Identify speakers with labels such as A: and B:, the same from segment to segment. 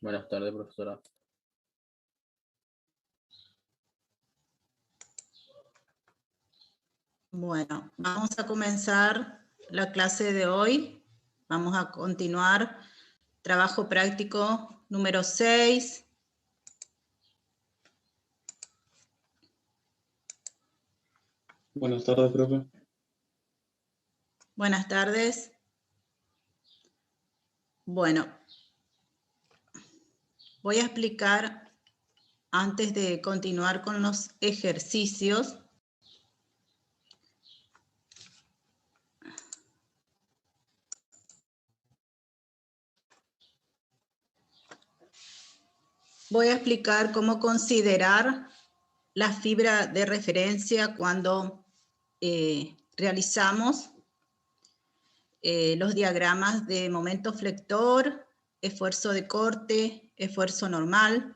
A: Buenas tardes, profesora.
B: Bueno, vamos a comenzar la clase de hoy. Vamos a continuar trabajo práctico número 6.
A: Buenas tardes, profe.
B: Buenas tardes. Bueno, voy a explicar antes de continuar con los ejercicios. Voy a explicar cómo considerar la fibra de referencia cuando realizamos los diagramas de momento flector, esfuerzo de corte, esfuerzo normal.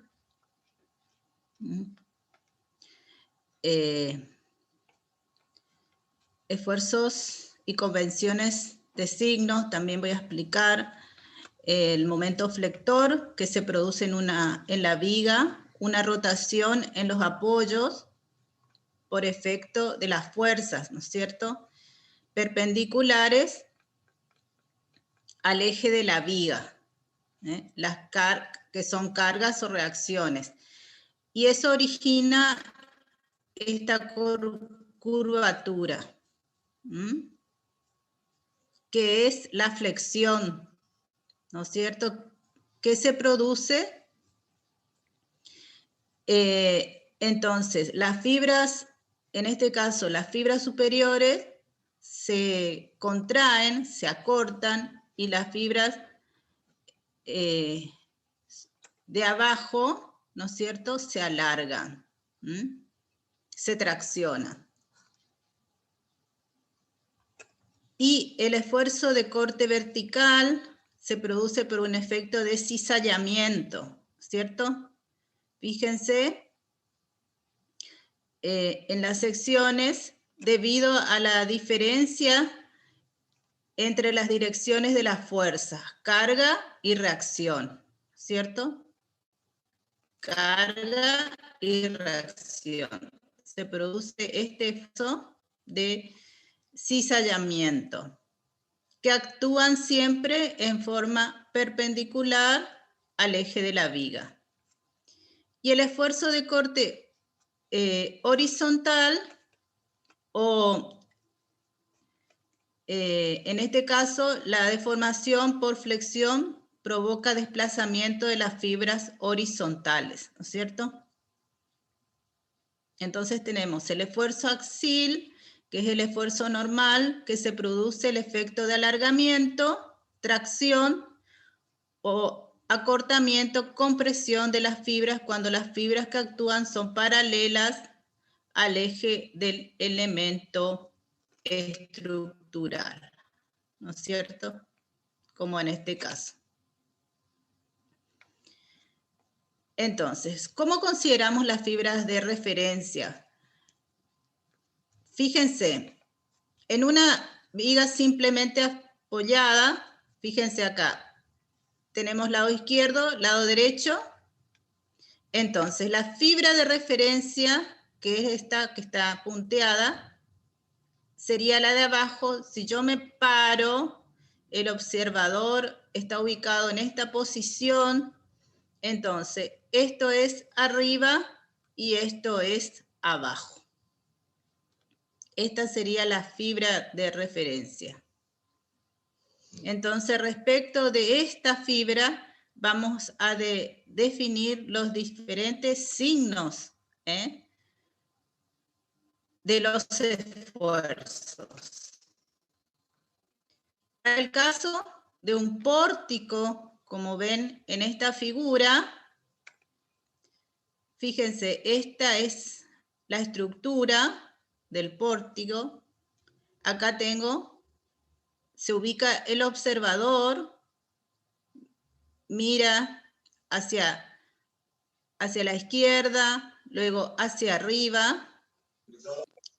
B: Esfuerzos y convenciones de signos, también voy a explicar el momento flector que se produce en la viga, una rotación en los apoyos por efecto de las fuerzas, ¿no es cierto?, perpendiculares al eje de la viga, que son cargas o reacciones. Y eso origina esta curvatura, que es la flexión, ¿no es cierto?, que se produce. Entonces, las fibras, en este caso, las fibras superiores se contraen, se acortan, y las fibras de abajo, ¿no es cierto?, se alargan, se traccionan. Y el esfuerzo de corte vertical se produce por un efecto de cizallamiento, ¿cierto? Fíjense en las secciones, debido a la diferencia entre las direcciones de las fuerzas, carga y reacción, ¿cierto? Carga y reacción. Se produce este efecto de cizallamiento, que actúan siempre en forma perpendicular al eje de la viga. Y el esfuerzo de corte horizontal, o en este caso la deformación por flexión provoca desplazamiento de las fibras horizontales, ¿no es cierto? Entonces tenemos el esfuerzo axil, que es el esfuerzo normal, que se produce el efecto de alargamiento, tracción o acortamiento, compresión de las fibras cuando las fibras que actúan son paralelas al eje del elemento estructural, ¿no es cierto?, como en este caso. Entonces, ¿cómo consideramos las fibras de referencia? Fíjense, en una viga simplemente apoyada, fíjense acá, tenemos lado izquierdo, lado derecho. Entonces, la fibra de referencia, que es esta que está punteada, sería la de abajo. Si yo me paro, el observador está ubicado en esta posición, entonces esto es arriba y esto es abajo. Esta sería la fibra de referencia. Entonces, respecto de esta fibra, vamos a definir los diferentes signos de los esfuerzos. En el caso de un pórtico, como ven en esta figura, fíjense, esta es la estructura del pórtico. Acá se ubica el observador, mira hacia la izquierda, luego hacia arriba,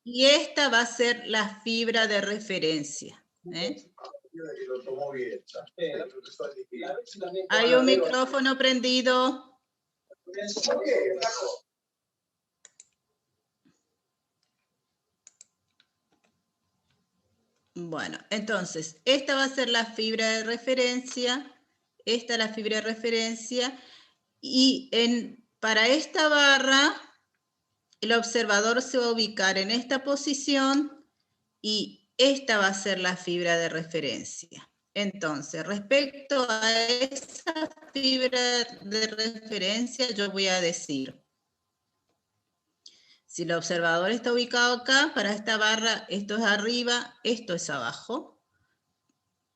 B: y esta va a ser la fibra de referencia. Hay un micrófono prendido. Bueno, entonces, esta va a ser la fibra de referencia, esta es la fibra de referencia, y para esta barra, el observador se va a ubicar en esta posición y esta va a ser la fibra de referencia. Entonces, respecto a esa fibra de referencia, yo voy a decir, si el observador está ubicado acá, para esta barra, esto es arriba, esto es abajo.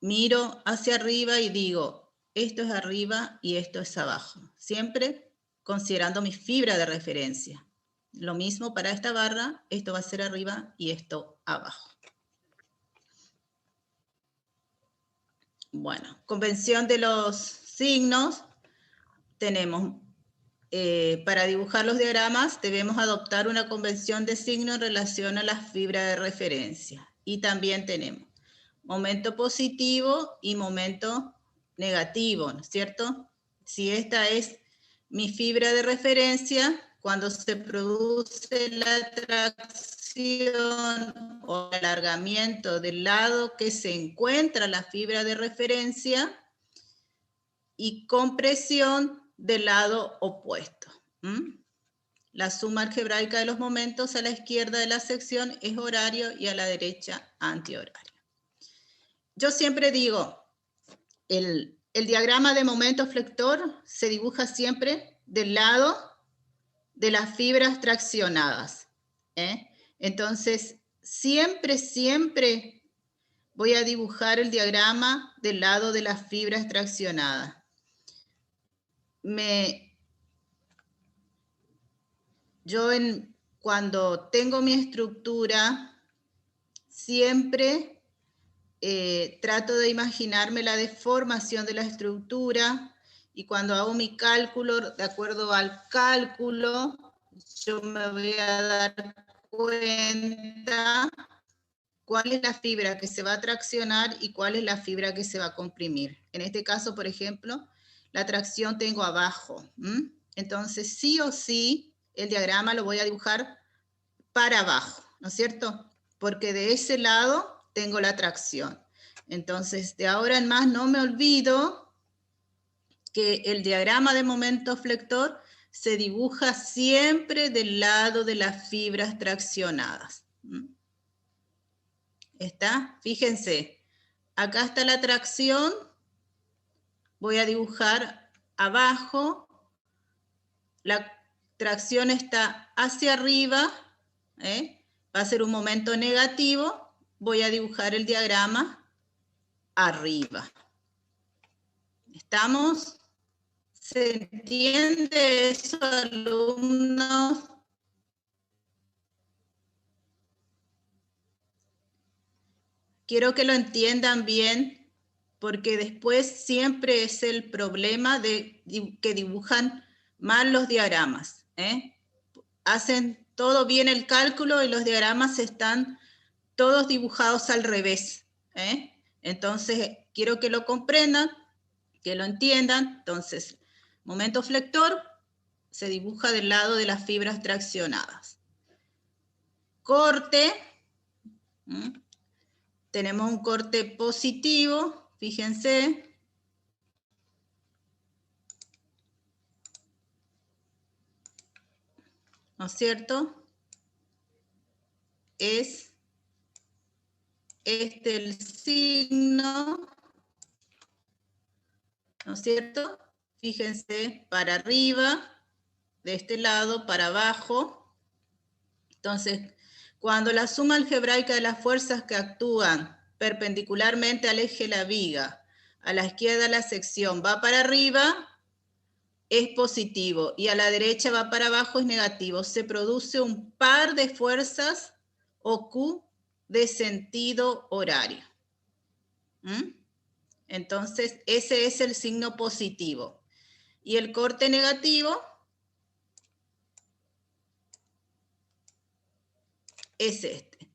B: Miro hacia arriba y digo, esto es arriba y esto es abajo. Siempre considerando mi fibra de referencia. Lo mismo para esta barra, esto va a ser arriba y esto abajo. Bueno, convención de los signos. Tenemos, para dibujar los diagramas, debemos adoptar una convención de signo en relación a la fibra de referencia. Y también tenemos momento positivo y momento negativo, ¿no es cierto? Si esta es mi fibra de referencia, cuando se produce la tracción o alargamiento del lado que se encuentra la fibra de referencia y compresión del lado opuesto. La suma algebraica de los momentos a la izquierda de la sección es horario y a la derecha antihorario. Yo siempre digo, el diagrama de momento flector se dibuja siempre del lado de las fibras traccionadas. Entonces, siempre voy a dibujar el diagrama del lado de las fibras traccionadas. Cuando tengo mi estructura, siempre trato de imaginarme la deformación de la estructura y cuando hago mi cálculo, de acuerdo al cálculo, yo me voy a dar cuenta cuál es la fibra que se va a traccionar y cuál es la fibra que se va a comprimir. En este caso, por ejemplo, la tracción tengo abajo. Entonces, sí o sí, el diagrama lo voy a dibujar para abajo, ¿no es cierto? Porque de ese lado tengo la tracción. Entonces, de ahora en más no me olvido que el diagrama de momento flector se dibuja siempre del lado de las fibras traccionadas. ¿Está? Fíjense, acá está la tracción, voy a dibujar abajo, la tracción está hacia arriba, va a ser un momento negativo, voy a dibujar el diagrama arriba. ¿Estamos? ¿Se entiende eso, alumnos? Quiero que lo entiendan bien, porque después siempre es el problema de que dibujan mal los diagramas. Hacen todo bien el cálculo y los diagramas están todos dibujados al revés. Entonces, quiero que lo comprendan, que lo entiendan. Entonces, momento flector se dibuja del lado de las fibras traccionadas. Corte. Tenemos un corte positivo, fíjense. ¿No es cierto? Es este el signo, ¿no es cierto? Fíjense, para arriba, de este lado, para abajo. Entonces, cuando la suma algebraica de las fuerzas que actúan perpendicularmente al eje de la viga, a la izquierda de la sección va para arriba, es positivo, y a la derecha va para abajo, es negativo. Se produce un par de fuerzas o Q de sentido horario. Entonces, ese es el signo positivo. Y el corte negativo es este.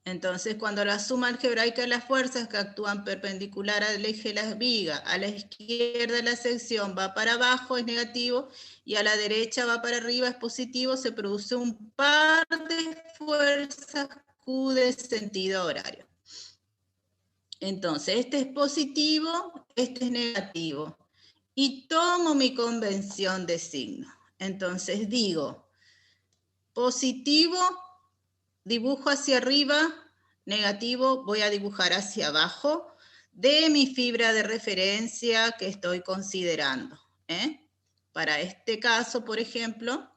B: Entonces, cuando la suma algebraica de las fuerzas que actúan perpendicular al eje de la viga, a la izquierda la sección va para abajo, es negativo, y a la derecha va para arriba, es positivo, se produce un par de fuerzas Q de sentido horario. Entonces, este es positivo, este es negativo. Y tomo mi convención de signo. Entonces digo, positivo, dibujo hacia arriba, negativo, voy a dibujar hacia abajo de mi fibra de referencia que estoy considerando. Para este caso, por ejemplo,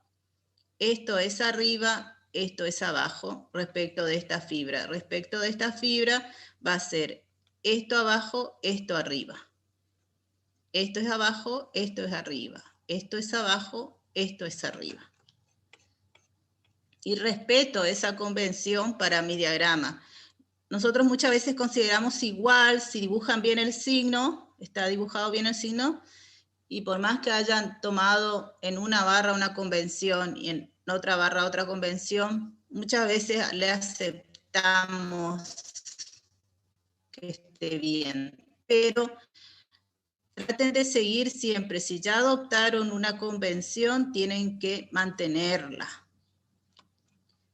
B: esto es arriba, esto es abajo respecto de esta fibra. Respecto de esta fibra va a ser esto abajo, esto arriba. Esto es abajo, esto es arriba. Esto es abajo, esto es arriba. Y respeto esa convención para mi diagrama. Nosotros muchas veces consideramos igual, si dibujan bien el signo, está dibujado bien el signo, y por más que hayan tomado en una barra una convención y en otra barra otra convención, muchas veces le aceptamos que esté bien. Pero traten de seguir siempre, si ya adoptaron una convención, tienen que mantenerla.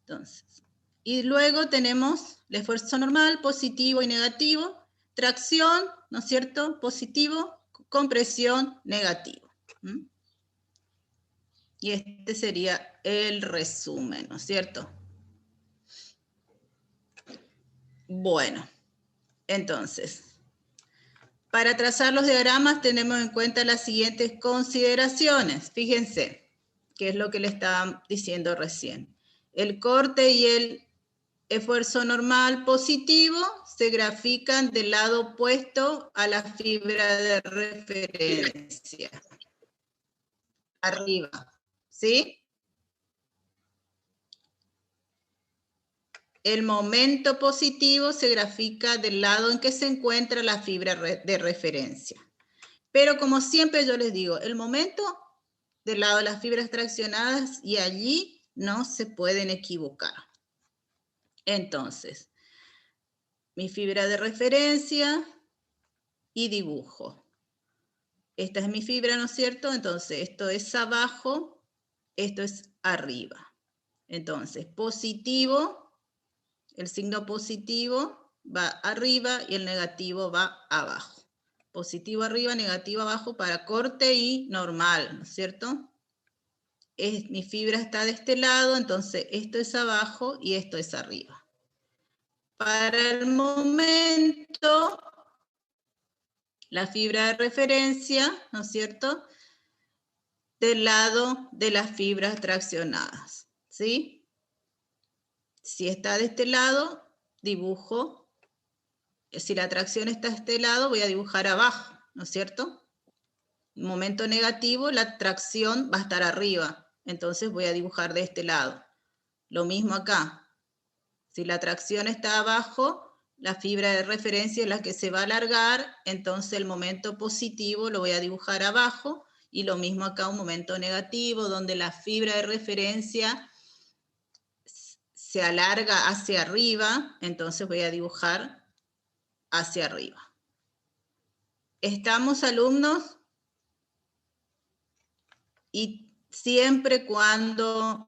B: Entonces, y luego tenemos el esfuerzo normal, positivo y negativo, tracción, ¿no es cierto? Positivo, compresión, negativo. Y este sería el resumen, ¿no es cierto? Bueno, entonces, para trazar los diagramas tenemos en cuenta las siguientes consideraciones. Fíjense, qué es lo que le estaba diciendo recién. El corte y el esfuerzo normal positivo se grafican del lado opuesto a la fibra de referencia. Arriba, ¿sí? El momento positivo se grafica del lado en que se encuentra la fibra de referencia. Pero como siempre yo les digo, el momento del lado de las fibras traccionadas y allí no se pueden equivocar. Entonces, mi fibra de referencia y dibujo. Esta es mi fibra, ¿no es cierto? Entonces, esto es abajo, esto es arriba. Entonces, positivo, el signo positivo va arriba y el negativo va abajo. Positivo arriba, negativo abajo para corte y normal, ¿no es cierto? Mi fibra está de este lado, entonces esto es abajo y esto es arriba. Para el momento, la fibra de referencia, ¿no es cierto?, del lado de las fibras traccionadas, ¿sí? Si está de este lado, dibujo. Si la tracción está de este lado, voy a dibujar abajo, ¿no es cierto? Momento negativo, la tracción va a estar arriba, entonces voy a dibujar de este lado. Lo mismo acá. Si la tracción está abajo, la fibra de referencia es la que se va a alargar, entonces el momento positivo lo voy a dibujar abajo, y lo mismo acá, un momento negativo, donde la fibra de referencia se alarga hacia arriba, entonces voy a dibujar hacia arriba. ¿Estamos, alumnos? Y siempre cuando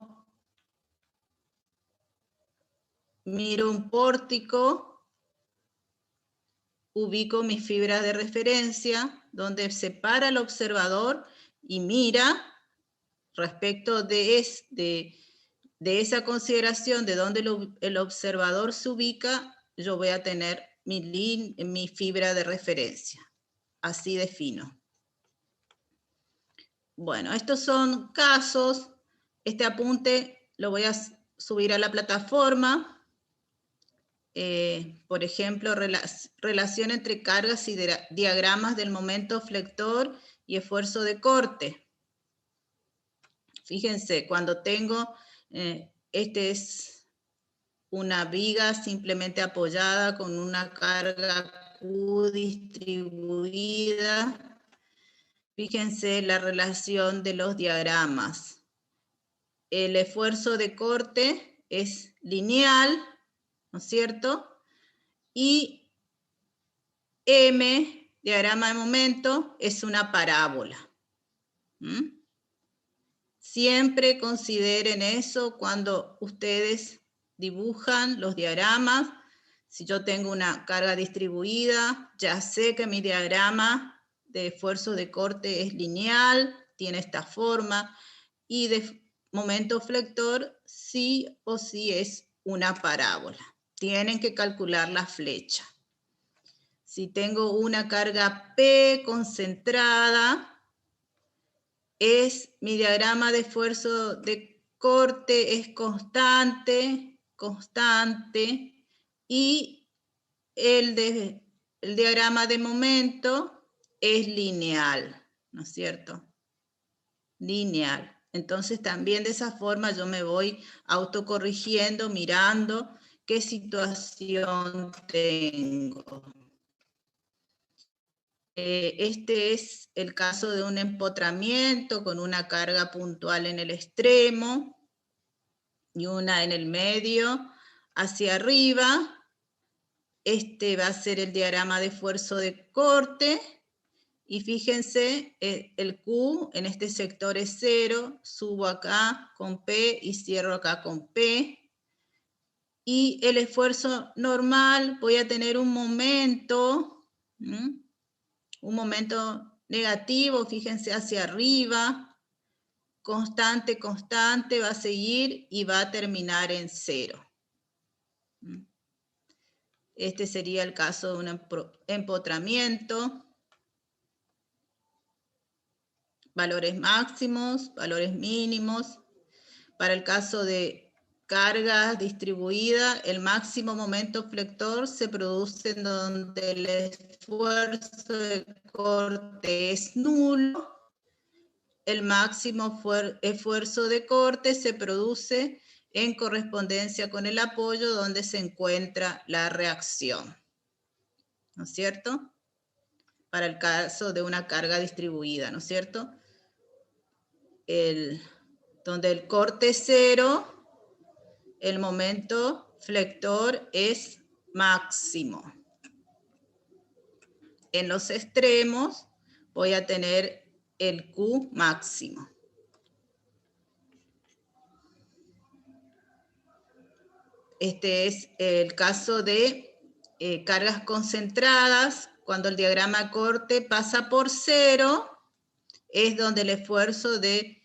B: miro un pórtico, ubico mis fibras de referencia, donde se para el observador y mira respecto de esa consideración de donde el observador se ubica, yo voy a tener mi fibra de referencia. Así defino. Bueno, estos son casos. Este apunte lo voy a subir a la plataforma. Por ejemplo, relación entre cargas y diagramas del momento flector y esfuerzo de corte. Fíjense, cuando tengo, este es una viga simplemente apoyada con una carga Q distribuida. Fíjense la relación de los diagramas. El esfuerzo de corte es lineal, ¿no es cierto? Y M, diagrama de momento, es una parábola. ¿Mm? Siempre consideren eso cuando ustedes dibujan los diagramas. Si yo tengo una carga distribuida, ya sé que mi diagrama de esfuerzo de corte es lineal, tiene esta forma, y de momento flector sí o sí es una parábola. Tienen que calcular la flecha. Si tengo una carga P concentrada, mi diagrama de esfuerzo de corte es constante, y el diagrama de momento es lineal, ¿no es cierto? Lineal. Entonces también de esa forma yo me voy autocorrigiendo, mirando qué situación tengo. Este es el caso de un empotramiento con una carga puntual en el extremo y una en el medio hacia arriba. Este va a ser el diagrama de esfuerzo de corte. Y fíjense, el Q en este sector es 0, subo acá con P y cierro acá con P. Y el esfuerzo normal, voy a tener un momento negativo, fíjense hacia arriba, constante, va a seguir y va a terminar en 0. Este sería el caso de un empotramiento. Valores máximos, valores mínimos. Para el caso de cargas distribuidas, el máximo momento flector se produce en donde el esfuerzo de corte es nulo. El máximo esfuerzo de corte se produce en correspondencia con el apoyo donde se encuentra la reacción, ¿no es cierto? Para el caso de una carga distribuida, ¿no es cierto? Donde el corte es 0, el momento flector es máximo. En los extremos voy a tener el Q máximo. Este es el caso de cargas concentradas. Cuando el diagrama de corte pasa por 0, es donde el esfuerzo de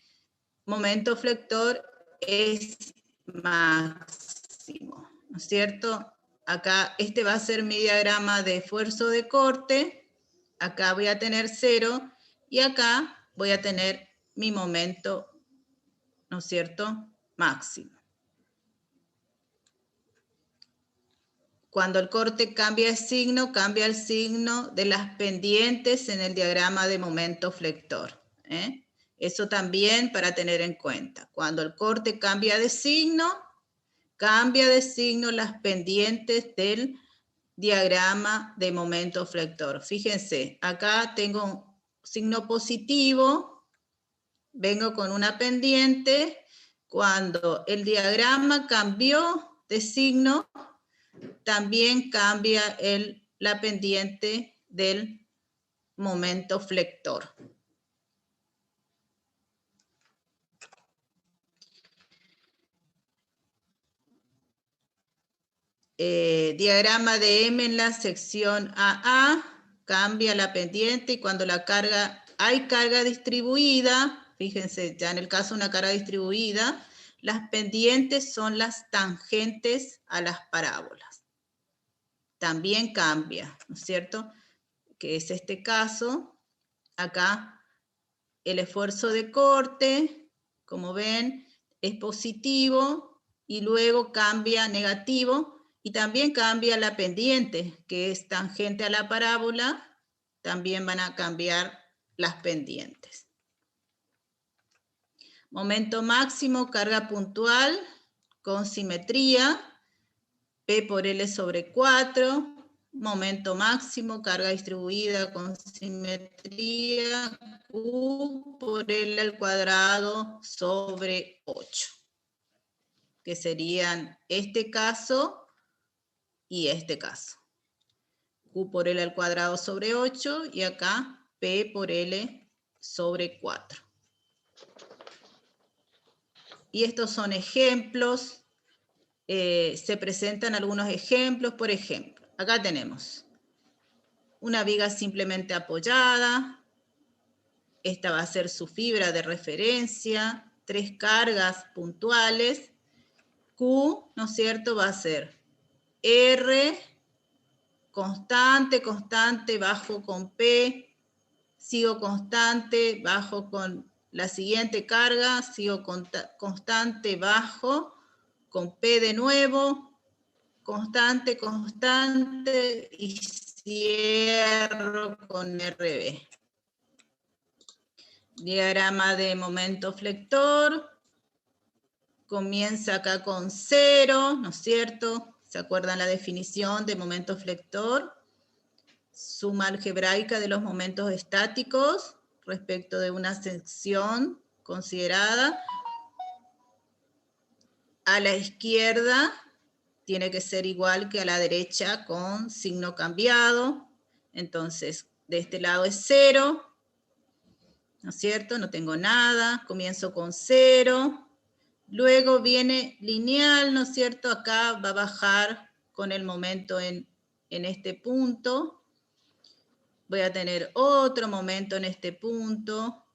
B: momento flector es máximo, ¿no es cierto? Acá este va a ser mi diagrama de esfuerzo de corte. Acá voy a tener 0 y acá voy a tener mi momento, ¿no es cierto?, máximo. Cuando el corte cambia el signo de las pendientes en el diagrama de momento flector. Eso también para tener en cuenta. Cuando el corte cambia de signo las pendientes del diagrama de momento flector. Fíjense, acá tengo un signo positivo, vengo con una pendiente. Cuando el diagrama cambió de signo, también cambia la pendiente del momento flector. Diagrama de M en la sección AA, cambia la pendiente y cuando hay carga distribuida, fíjense, ya en el caso de una carga distribuida, las pendientes son las tangentes a las parábolas. También cambia, ¿no es cierto? Que es este caso. Acá el esfuerzo de corte, como ven, es positivo y luego cambia a negativo y también cambia la pendiente, que es tangente a la parábola, también van a cambiar las pendientes. Momento máximo, carga puntual con simetría, P por L sobre 4, momento máximo, carga distribuida con simetría, Q por L al cuadrado sobre 8. Que serían este caso y este caso. Q por L al cuadrado sobre 8 y acá P por L sobre 4. Y estos son ejemplos. Se presentan algunos ejemplos. Por ejemplo, acá tenemos una viga simplemente apoyada. Esta va a ser su fibra de referencia. 3 cargas puntuales. Q, ¿no es cierto? Va a ser R, constante, constante, bajo con P. Sigo constante, bajo con la siguiente carga. Sigo constante, bajo con P de nuevo. Constante, constante y cierro con RB. Diagrama de momento flector. Comienza acá con 0, ¿no es cierto? ¿Se acuerdan la definición de momento flector? Suma algebraica de los momentos estáticos respecto de una sección considerada. A la izquierda tiene que ser igual que a la derecha con signo cambiado. Entonces, de este lado es 0, ¿no es cierto? No tengo nada, comienzo con 0. Luego viene lineal, ¿no es cierto? Acá va a bajar con el momento en este punto. Voy a tener otro momento en este punto.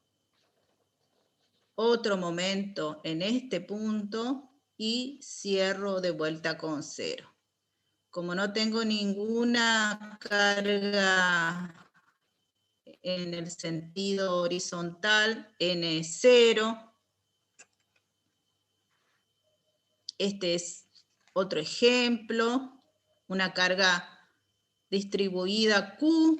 B: Otro momento en este punto. Y cierro de vuelta con 0. Como no tengo ninguna carga en el sentido horizontal, N0. Este es otro ejemplo, una carga distribuida Q,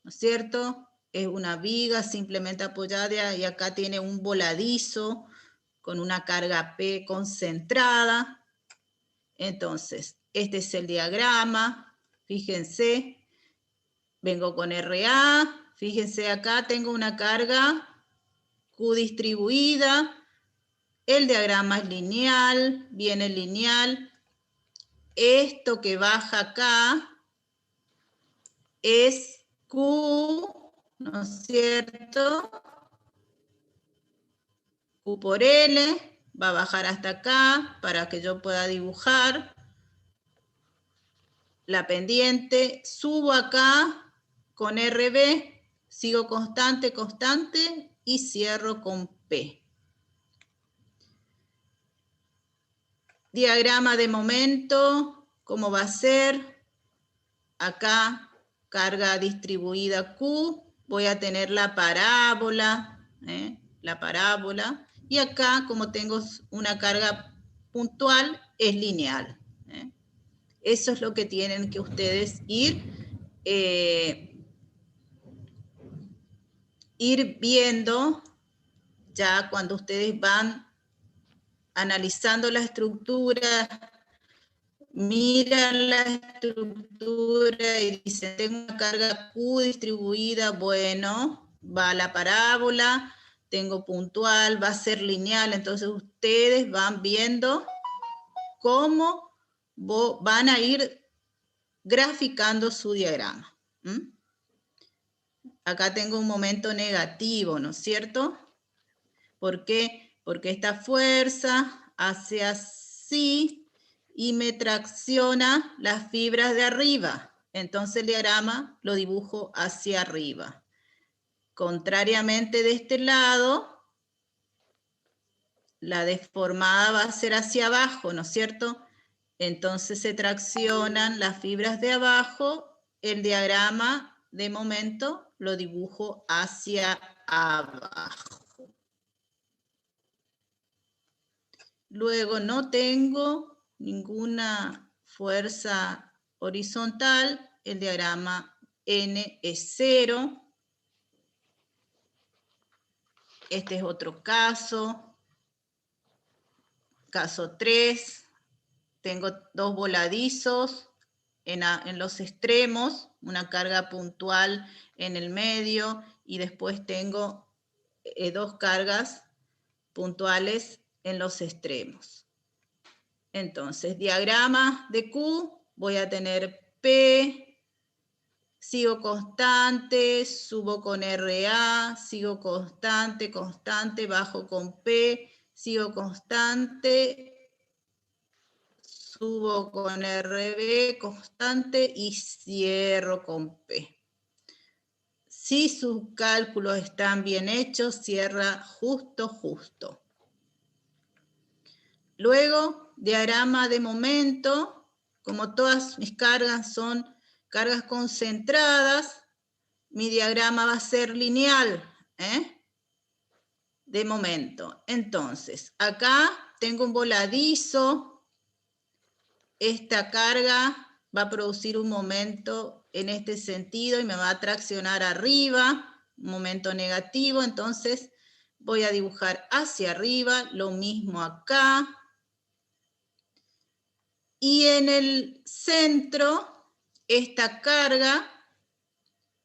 B: ¿no es cierto? Es una viga simplemente apoyada y acá tiene un voladizo con una carga P concentrada. Entonces, este es el diagrama, fíjense, vengo con RA, fíjense acá tengo una carga Q distribuida. El diagrama es lineal, viene lineal. Esto que baja acá es Q, ¿no es cierto? Q por L, va a bajar hasta acá para que yo pueda dibujar la pendiente. Subo acá con RB, sigo constante, constante y cierro con P. Diagrama de momento, ¿cómo va a ser? Acá, carga distribuida Q, voy a tener la parábola, y acá, como tengo una carga puntual, es lineal. Eso es lo que tienen que ustedes ir viendo ya cuando ustedes van analizando la estructura, miran la estructura y dicen, tengo una carga Q distribuida, bueno, va a la parábola, tengo puntual, va a ser lineal, entonces ustedes van viendo cómo van a ir graficando su diagrama. Acá tengo un momento negativo, ¿no es cierto? ¿Por qué? Porque esta fuerza hace así y me tracciona las fibras de arriba. Entonces el diagrama lo dibujo hacia arriba. Contrariamente de este lado, la deformada va a ser hacia abajo, ¿no es cierto? Entonces se traccionan las fibras de abajo, el diagrama de momento lo dibujo hacia abajo. Luego no tengo ninguna fuerza horizontal, el diagrama N es 0. Este es otro caso. Caso 3. Tengo dos voladizos en los extremos, una carga puntual en el medio y después tengo dos cargas puntuales en los extremos. Entonces, diagrama de Q, voy a tener P, sigo constante, subo con RA, sigo constante, constante, bajo con P, sigo constante, subo con RB, constante y cierro con P. Si sus cálculos están bien hechos, cierra justo, justo. Luego, diagrama de momento, como todas mis cargas son cargas concentradas, mi diagrama va a ser lineal, de momento. Entonces, acá tengo un voladizo, esta carga va a producir un momento en este sentido y me va a traccionar arriba, un momento negativo, entonces voy a dibujar hacia arriba, lo mismo acá. Y en el centro, esta carga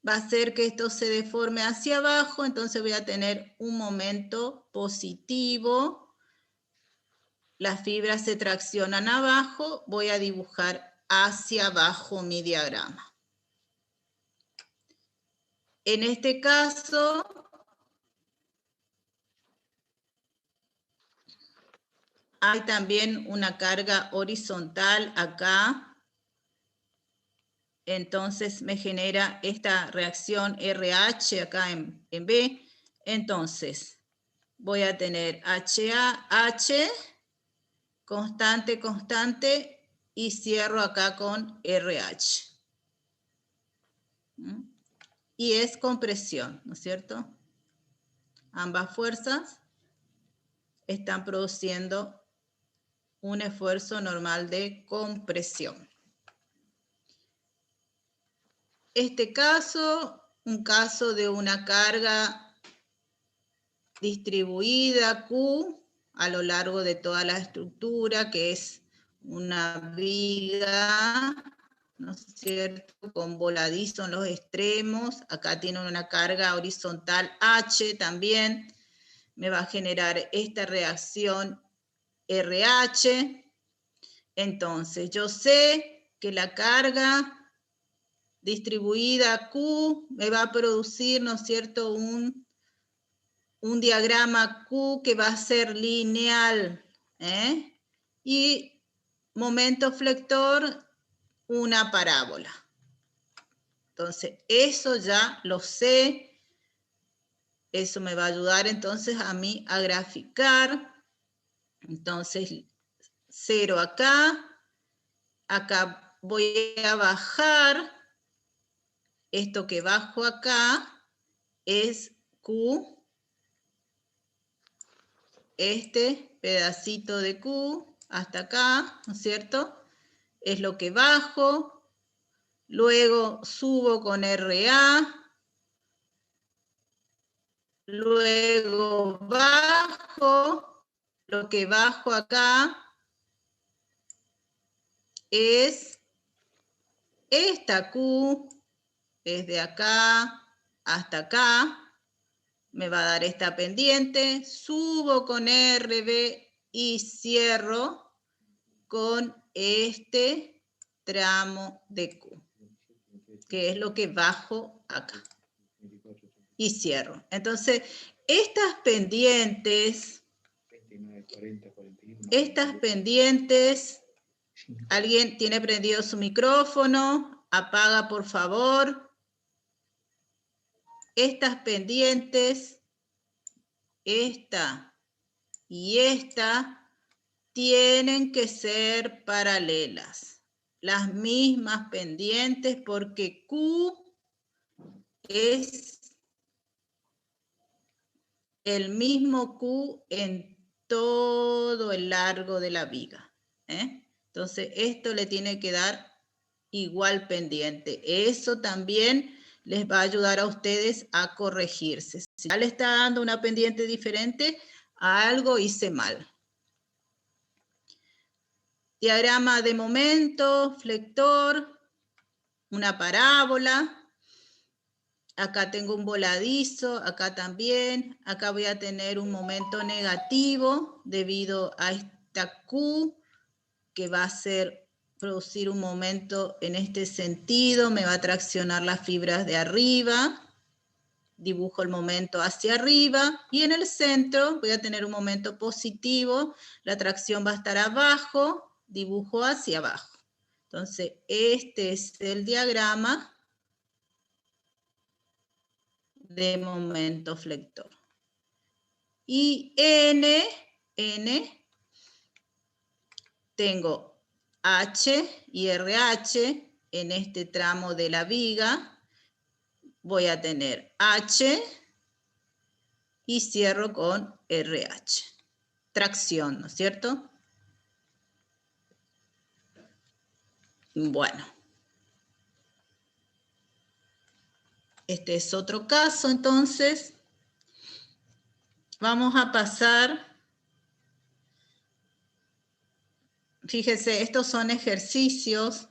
B: va a hacer que esto se deforme hacia abajo, entonces voy a tener un momento positivo. Las fibras se traccionan abajo, voy a dibujar hacia abajo mi diagrama. En este caso, hay también una carga horizontal acá. Entonces me genera esta reacción RH acá en B. Entonces voy a tener H, constante, constante, y cierro acá con RH. Y es compresión, ¿no es cierto? Ambas fuerzas están produciendo un esfuerzo normal de compresión. Este caso, un caso de una carga distribuida Q a lo largo de toda la estructura, que es una viga, ¿no es cierto?, con voladizo en los extremos. Acá tiene una carga horizontal H también. Me va a generar esta reacción RH. Entonces, yo sé que la carga distribuida Q me va a producir, ¿no es cierto?, un diagrama Q que va a ser lineal, y momento flector, una parábola. Entonces, eso ya lo sé. Eso me va a ayudar entonces a mí a graficar. Entonces, 0 acá. Acá voy a bajar. Esto que bajo acá es Q. Este pedacito de Q hasta acá, ¿no es cierto?, es lo que bajo. Luego subo con RA. Luego bajo. Lo que bajo acá es esta Q, desde acá hasta acá. Me va a dar esta pendiente. Subo con RB y cierro con este tramo de Q, que es lo que bajo acá. Y cierro. Entonces, estas pendientes, ¿alguien tiene prendido su micrófono? Apaga, por favor. Estas pendientes, esta y esta, tienen que ser paralelas. Las mismas pendientes, porque Q es el mismo Q en todo el largo de la viga. Entonces, esto le tiene que dar igual pendiente. Eso también les va a ayudar a ustedes a corregirse. Si ya le está dando una pendiente diferente, algo hice mal. Diagrama de momento, flector, una parábola. Acá tengo un voladizo, acá también. Acá voy a tener un momento negativo debido a esta Q, que va a ser producir un momento en este sentido, me va a traccionar las fibras de arriba, dibujo el momento hacia arriba, y en el centro voy a tener un momento positivo, la tracción va a estar abajo, dibujo hacia abajo. Entonces, este es el diagrama de momento flector. Y N, tengo H y RH en este tramo de la viga. Voy a tener H y cierro con RH. Tracción, ¿no es cierto? Bueno. Este es otro caso, entonces. Vamos a pasar. Fíjense, estos son ejercicios.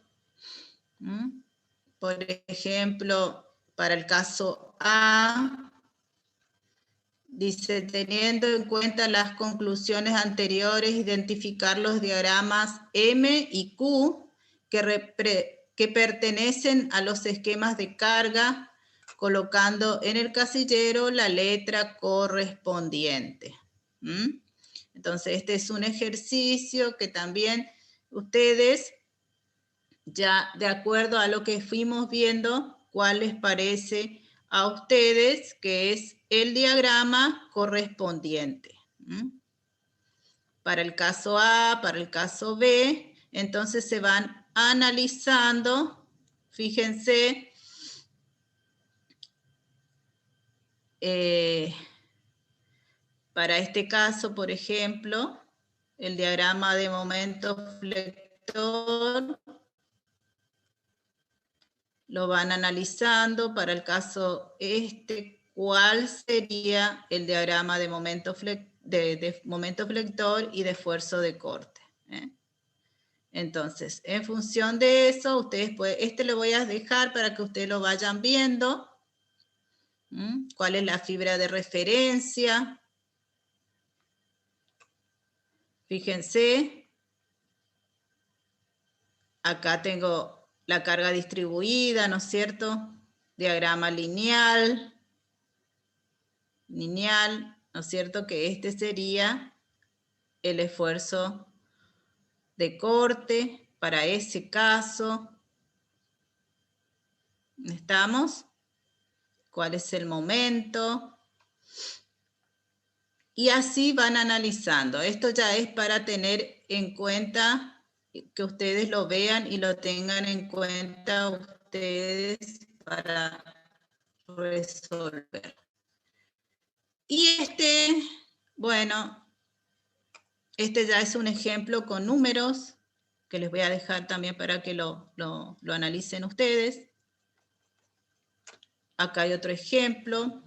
B: Por ejemplo, para el caso A, dice, teniendo en cuenta las conclusiones anteriores, identificar los diagramas M y Q que pertenecen a los esquemas de carga, colocando en el casillero la letra correspondiente. Entonces, este es un ejercicio que también ustedes, ya de acuerdo a lo que fuimos viendo, cuál les parece a ustedes que es el diagrama correspondiente. Para el caso A, para el caso B, entonces se van analizando, fíjense, para este caso, por ejemplo, el diagrama de momento flector, lo van analizando. Para el caso ¿cuál sería el diagrama de momento flector y de esfuerzo de corte? Entonces, en función de eso, ustedes pueden, lo voy a dejar para que ustedes lo vayan viendo. ¿Cuál es la fibra de referencia? Fíjense. Acá tengo la carga distribuida, ¿no es cierto? Diagrama lineal, ¿no es cierto? Que este sería el esfuerzo de corte para ese caso. ¿Estamos? ¿Cuál es el momento? Y así van analizando. Esto ya es para tener en cuenta, que ustedes lo vean y lo tengan en cuenta ustedes para resolver. Y bueno, este ya es un ejemplo con números que les voy a dejar también para que lo analicen ustedes. Acá hay otro ejemplo.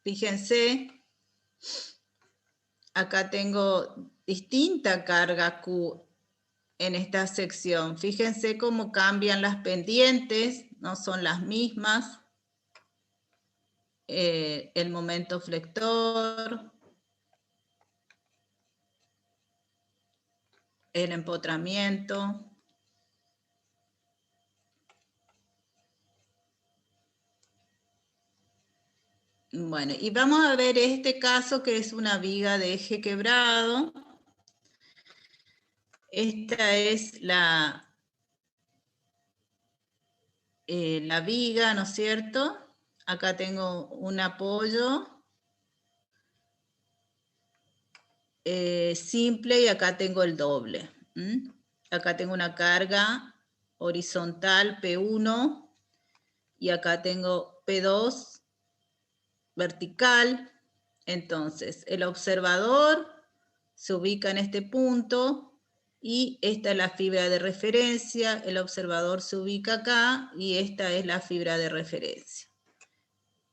B: Fíjense, acá tengo distinta carga Q en esta sección. Fíjense cómo cambian las pendientes, no son las mismas. El momento flector, el empotramiento. Bueno, y vamos a ver este caso que es una viga de eje quebrado. Esta es la viga, ¿no es cierto? Acá tengo un apoyo simple y acá tengo el doble. Acá tengo una carga horizontal P1 y acá tengo P2 vertical. Entonces, el observador se ubica en este punto y esta es la fibra de referencia. El observador se ubica acá y esta es la fibra de referencia.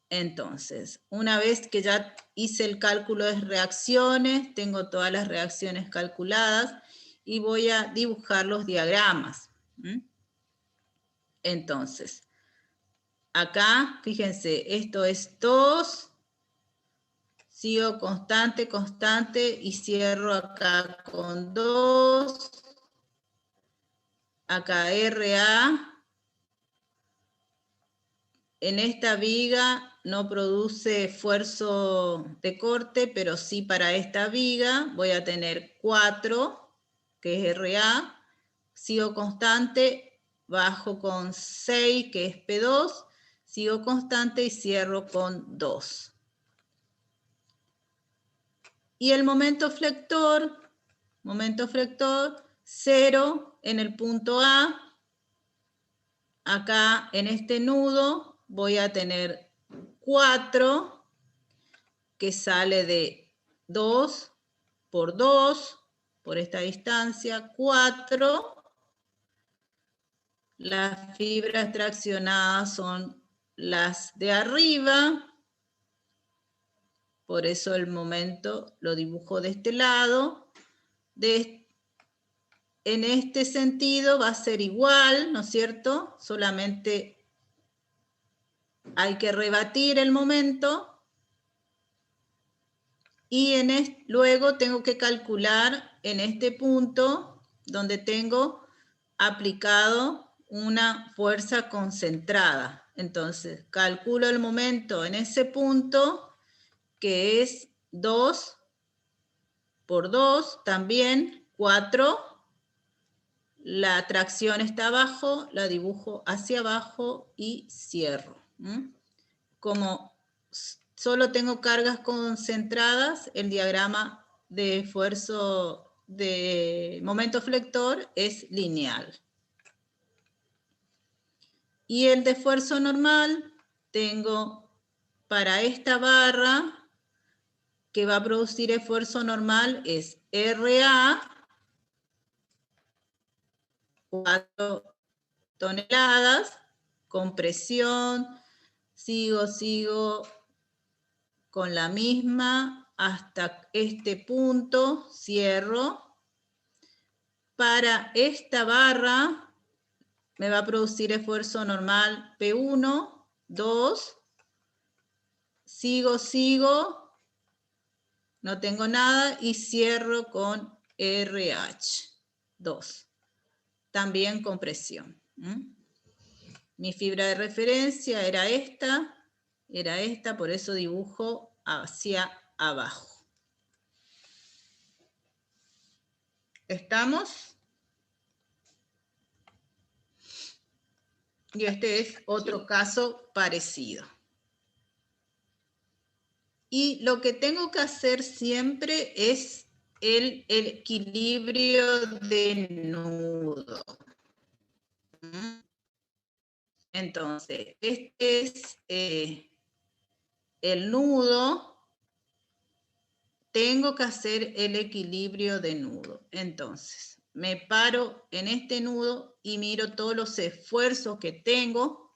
B: Entonces, una vez que ya hice el cálculo de reacciones, tengo todas las reacciones calculadas y voy a dibujar los diagramas. Entonces, acá, fíjense, esto es TOS, sigo constante, constante y cierro acá con 2, acá RA, en esta viga no produce esfuerzo de corte, pero sí para esta viga voy a tener 4, que es RA, sigo constante, bajo con 6, que es P2, sigo constante y cierro con 2. Y el momento flector, 0 en el punto A. Acá en este nudo voy a tener 4, que sale de 2 por 2, por esta distancia, 4. Las fibras traccionadas son las de arriba, por eso el momento lo dibujo de este lado. En este sentido va a ser igual, ¿no es cierto? Solamente hay que rebatir el momento. Y luego tengo que calcular en este punto donde tengo aplicado una fuerza concentrada. Entonces, calculo el momento en ese punto, que es 2 por 2, también 4. La tracción está abajo, la dibujo hacia abajo y cierro. Como solo tengo cargas concentradas, el diagrama de esfuerzo de momento flector es lineal. Y el de esfuerzo normal, tengo para esta barra que va a producir esfuerzo normal es RA, 4 toneladas, con presión, sigo con la misma hasta este punto, cierro. Para esta barra me va a producir esfuerzo normal P1, 2, sigo, no tengo nada y cierro con RH, 2, también con presión. Mi fibra de referencia era esta, por eso dibujo hacia abajo. ¿Estamos? Y este es otro caso parecido. Y lo que tengo que hacer siempre es el equilibrio de nudo. Entonces, este es el nudo. Tengo que hacer el equilibrio de nudo. Entonces, me paro en este nudo y miro todos los esfuerzos que tengo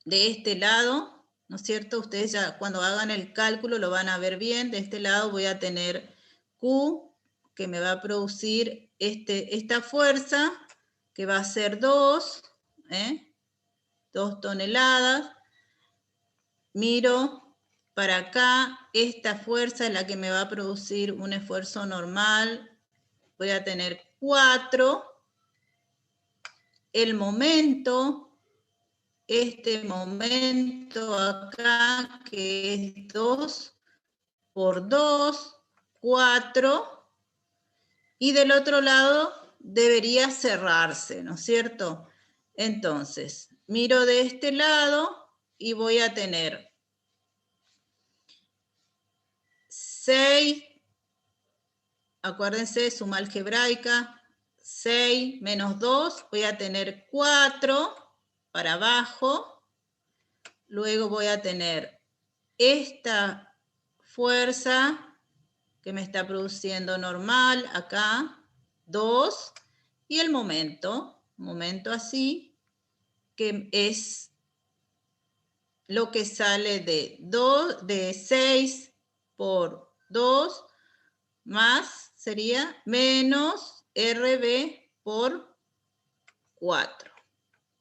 B: de este lado, ¿no es cierto? Ustedes ya cuando hagan el cálculo lo van a ver bien. De este lado voy a tener Q, que me va a producir esta fuerza, que va a ser 2 toneladas. Miro para acá, esta fuerza es la que me va a producir un esfuerzo normal. Voy a tener 4. El momento, este momento acá, que es 2 por 2, 4. Y del otro lado debería cerrarse, ¿no es cierto? Entonces, miro de este lado y voy a tener 6, acuérdense, suma algebraica, 6 menos 2, voy a tener 4 para abajo, luego voy a tener esta fuerza que me está produciendo normal acá, 2, y el momento así, que es lo que sale de 6 por 2, más sería menos RB por 4.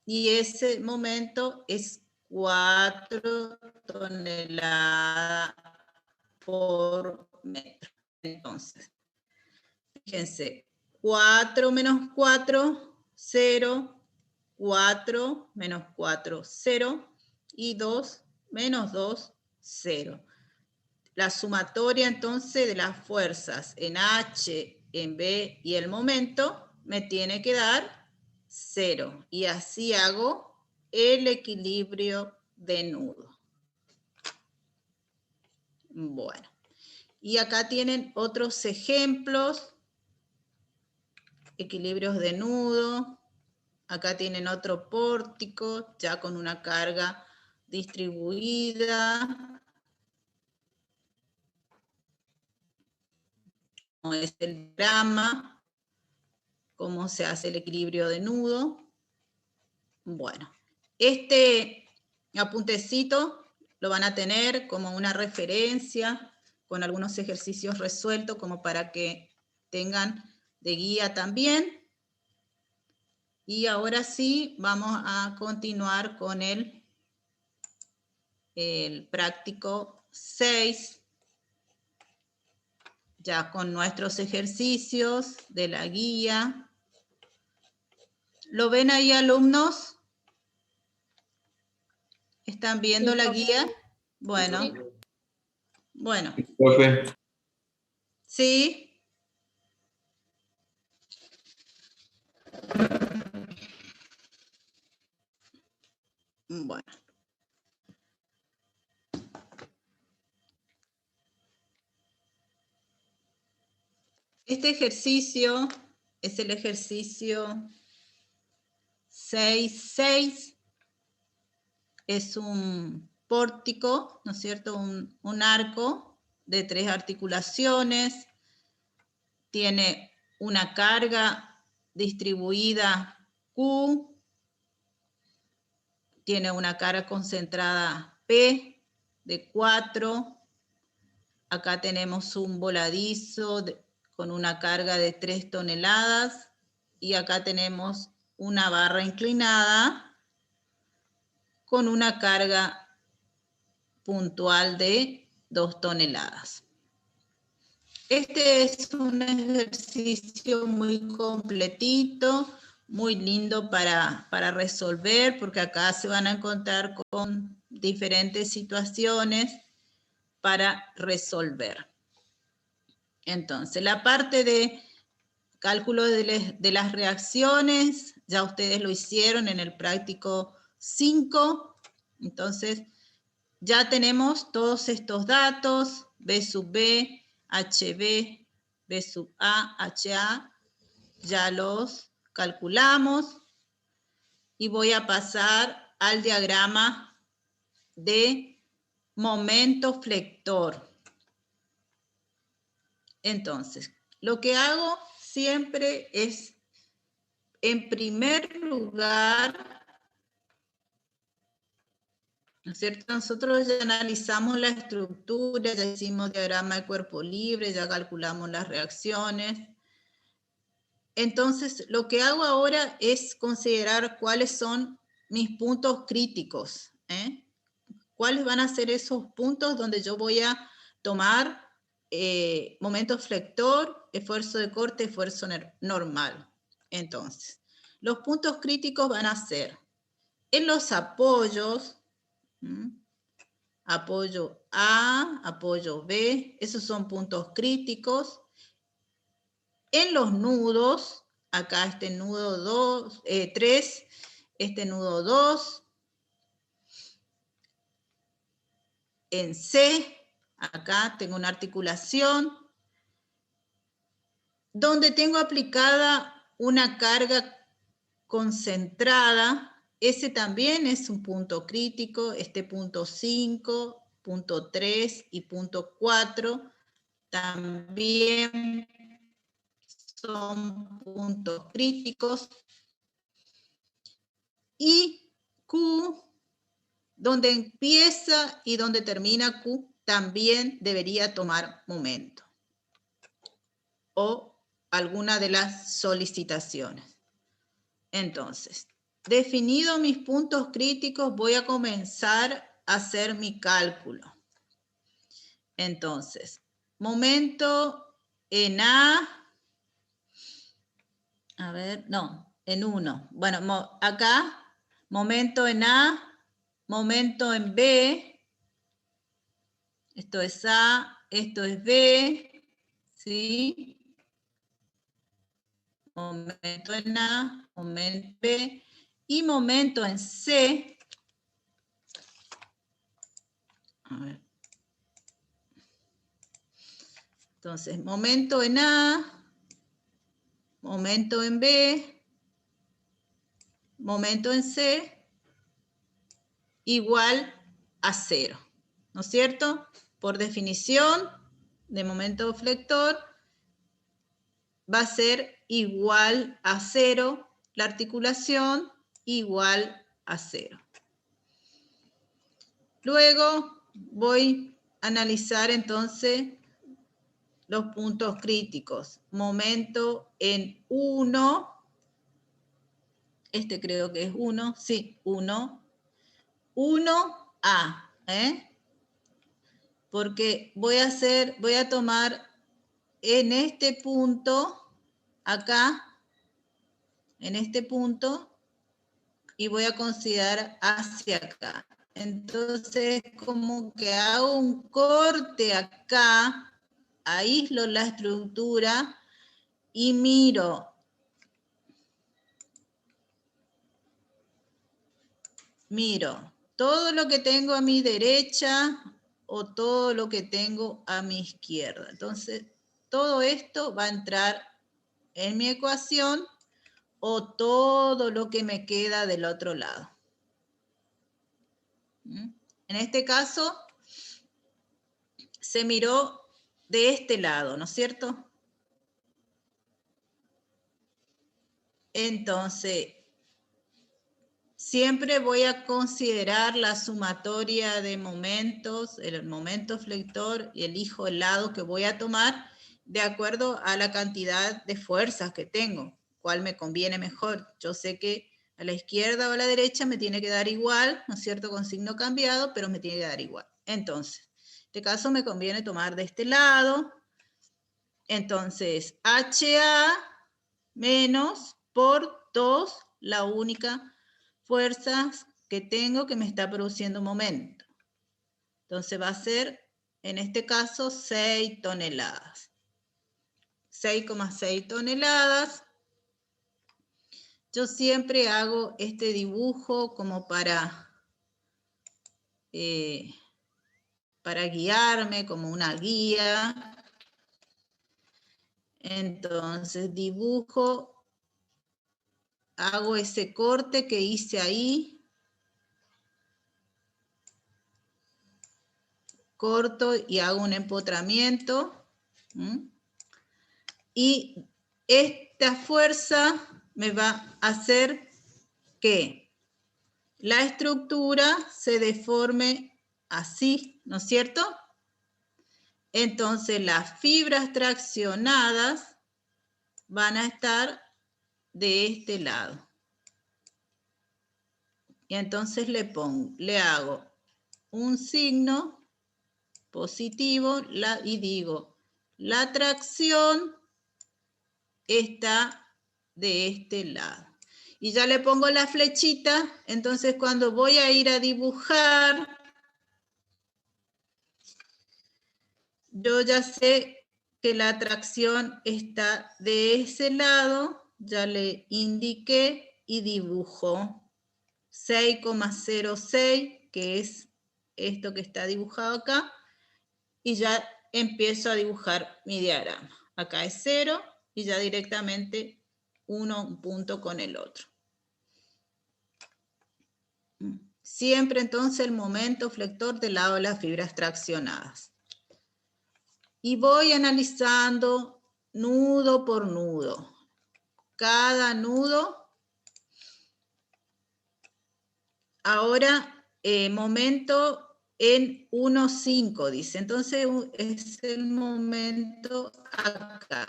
B: Y ese momento es 4 toneladas por metro. Entonces, fíjense, 4 menos 4 0, 4, menos 4, 0, y 2, menos 2, 0. La sumatoria entonces de las fuerzas en H, en B y el momento me tiene que dar 0. Y así hago el equilibrio de nudo. Bueno, y acá tienen otros ejemplos. Equilibrios de nudo. Acá tienen otro pórtico, ya con una carga distribuida. Como es el diagrama, cómo se hace el equilibrio de nudo. Bueno, este apuntecito lo van a tener como una referencia, con algunos ejercicios resueltos, como para que tengan de guía también. Y ahora sí, vamos a continuar con el práctico 6, ya con nuestros ejercicios de la guía. ¿Lo ven ahí, alumnos? ¿Están viendo la guía? Bueno. Bueno.
A: Profe.
B: ¿Sí? Bueno. Este ejercicio es el ejercicio 6.6. Es un pórtico, ¿no es cierto? Un arco de 3 articulaciones. Tiene una carga distribuida Q. Tiene una carga concentrada P de 4. Acá tenemos un voladizo con una carga de 3 toneladas. Y acá tenemos una barra inclinada con una carga puntual de 2 toneladas. Este es un ejercicio muy completito, muy lindo para resolver, porque acá se van a encontrar con diferentes situaciones para resolver. Entonces, la parte de cálculo de las reacciones, ya ustedes lo hicieron en el práctico 5, entonces ya tenemos todos estos datos, B sub B, HB, B sub A, HA, ya los calculamos y voy a pasar al diagrama de momento flector. Entonces, lo que hago siempre es, en primer lugar, ¿no es cierto? Nosotros ya analizamos la estructura, ya hicimos diagrama de cuerpo libre, ya calculamos las reacciones. Entonces, lo que hago ahora es considerar cuáles son mis puntos críticos, ¿eh? ¿Cuáles van a ser esos puntos donde yo voy a tomar momento flector, esfuerzo de corte, esfuerzo normal? Entonces, los puntos críticos van a ser en los apoyos, apoyo A, apoyo B, esos son puntos críticos. En los nudos, acá este nudo 3, este nudo 2. En C, acá tengo una articulación, donde tengo aplicada una carga concentrada. Ese también es un punto crítico, este punto 5, punto 3 y punto 4 también son puntos críticos. Y Q, donde empieza y donde termina Q, también debería tomar momento. O alguna de las solicitaciones. Entonces, definido mis puntos críticos, voy a comenzar a hacer mi cálculo. Entonces, momento en A. A ver, no. en 1. Bueno, acá, momento en A, momento en B. Esto es A, esto es B, ¿sí? Momento en A, momento en B, y momento en C. A ver. Entonces, momento en A, momento en B, momento en C, igual a 0, ¿no es cierto? Por definición de momento flector, va a ser igual a 0, la articulación igual a 0. Luego voy a analizar entonces los puntos críticos. Momento en 1, este creo que es 1, sí, 1, 1A, porque voy a tomar en este punto, acá, en este punto, y voy a considerar hacia acá. Entonces, como que hago un corte acá, aíslo la estructura y miro todo lo que tengo a mi derecha o todo lo que tengo a mi izquierda. Entonces, todo esto va a entrar en mi ecuación o todo lo que me queda del otro lado. En este caso, se miró de este lado, ¿no es cierto? Entonces, siempre voy a considerar la sumatoria de momentos, el momento flector, y elijo el lado que voy a tomar de acuerdo a la cantidad de fuerzas que tengo, cuál me conviene mejor. Yo sé que a la izquierda o a la derecha me tiene que dar igual, ¿no es cierto?, con signo cambiado, pero me tiene que dar igual. Entonces, en este caso me conviene tomar de este lado. Entonces, HA menos por 2, la única fuerza que tengo que me está produciendo momento. Entonces va a ser, en este caso, 6 toneladas. 6,6 toneladas. Yo siempre hago este dibujo como para guiarme, como una guía. Entonces dibujo, hago ese corte que hice ahí, corto y hago un empotramiento. Y esta fuerza me va a hacer que la estructura se deforme así, ¿no es cierto? Entonces las fibras traccionadas van a estar de este lado. Y entonces le hago un signo positivo y digo, la tracción está de este lado. Y ya le pongo la flechita, entonces cuando voy a ir a dibujar, yo ya sé que la tracción está de ese lado, ya le indiqué y dibujo 6,06, que es esto que está dibujado acá, y ya empiezo a dibujar mi diagrama. Acá es 0 y ya directamente uno un punto con el otro. Siempre entonces el momento flector del lado de las fibras traccionadas. Y voy analizando nudo por nudo. Cada nudo. Ahora, momento en 1,5, dice. Entonces es el momento acá,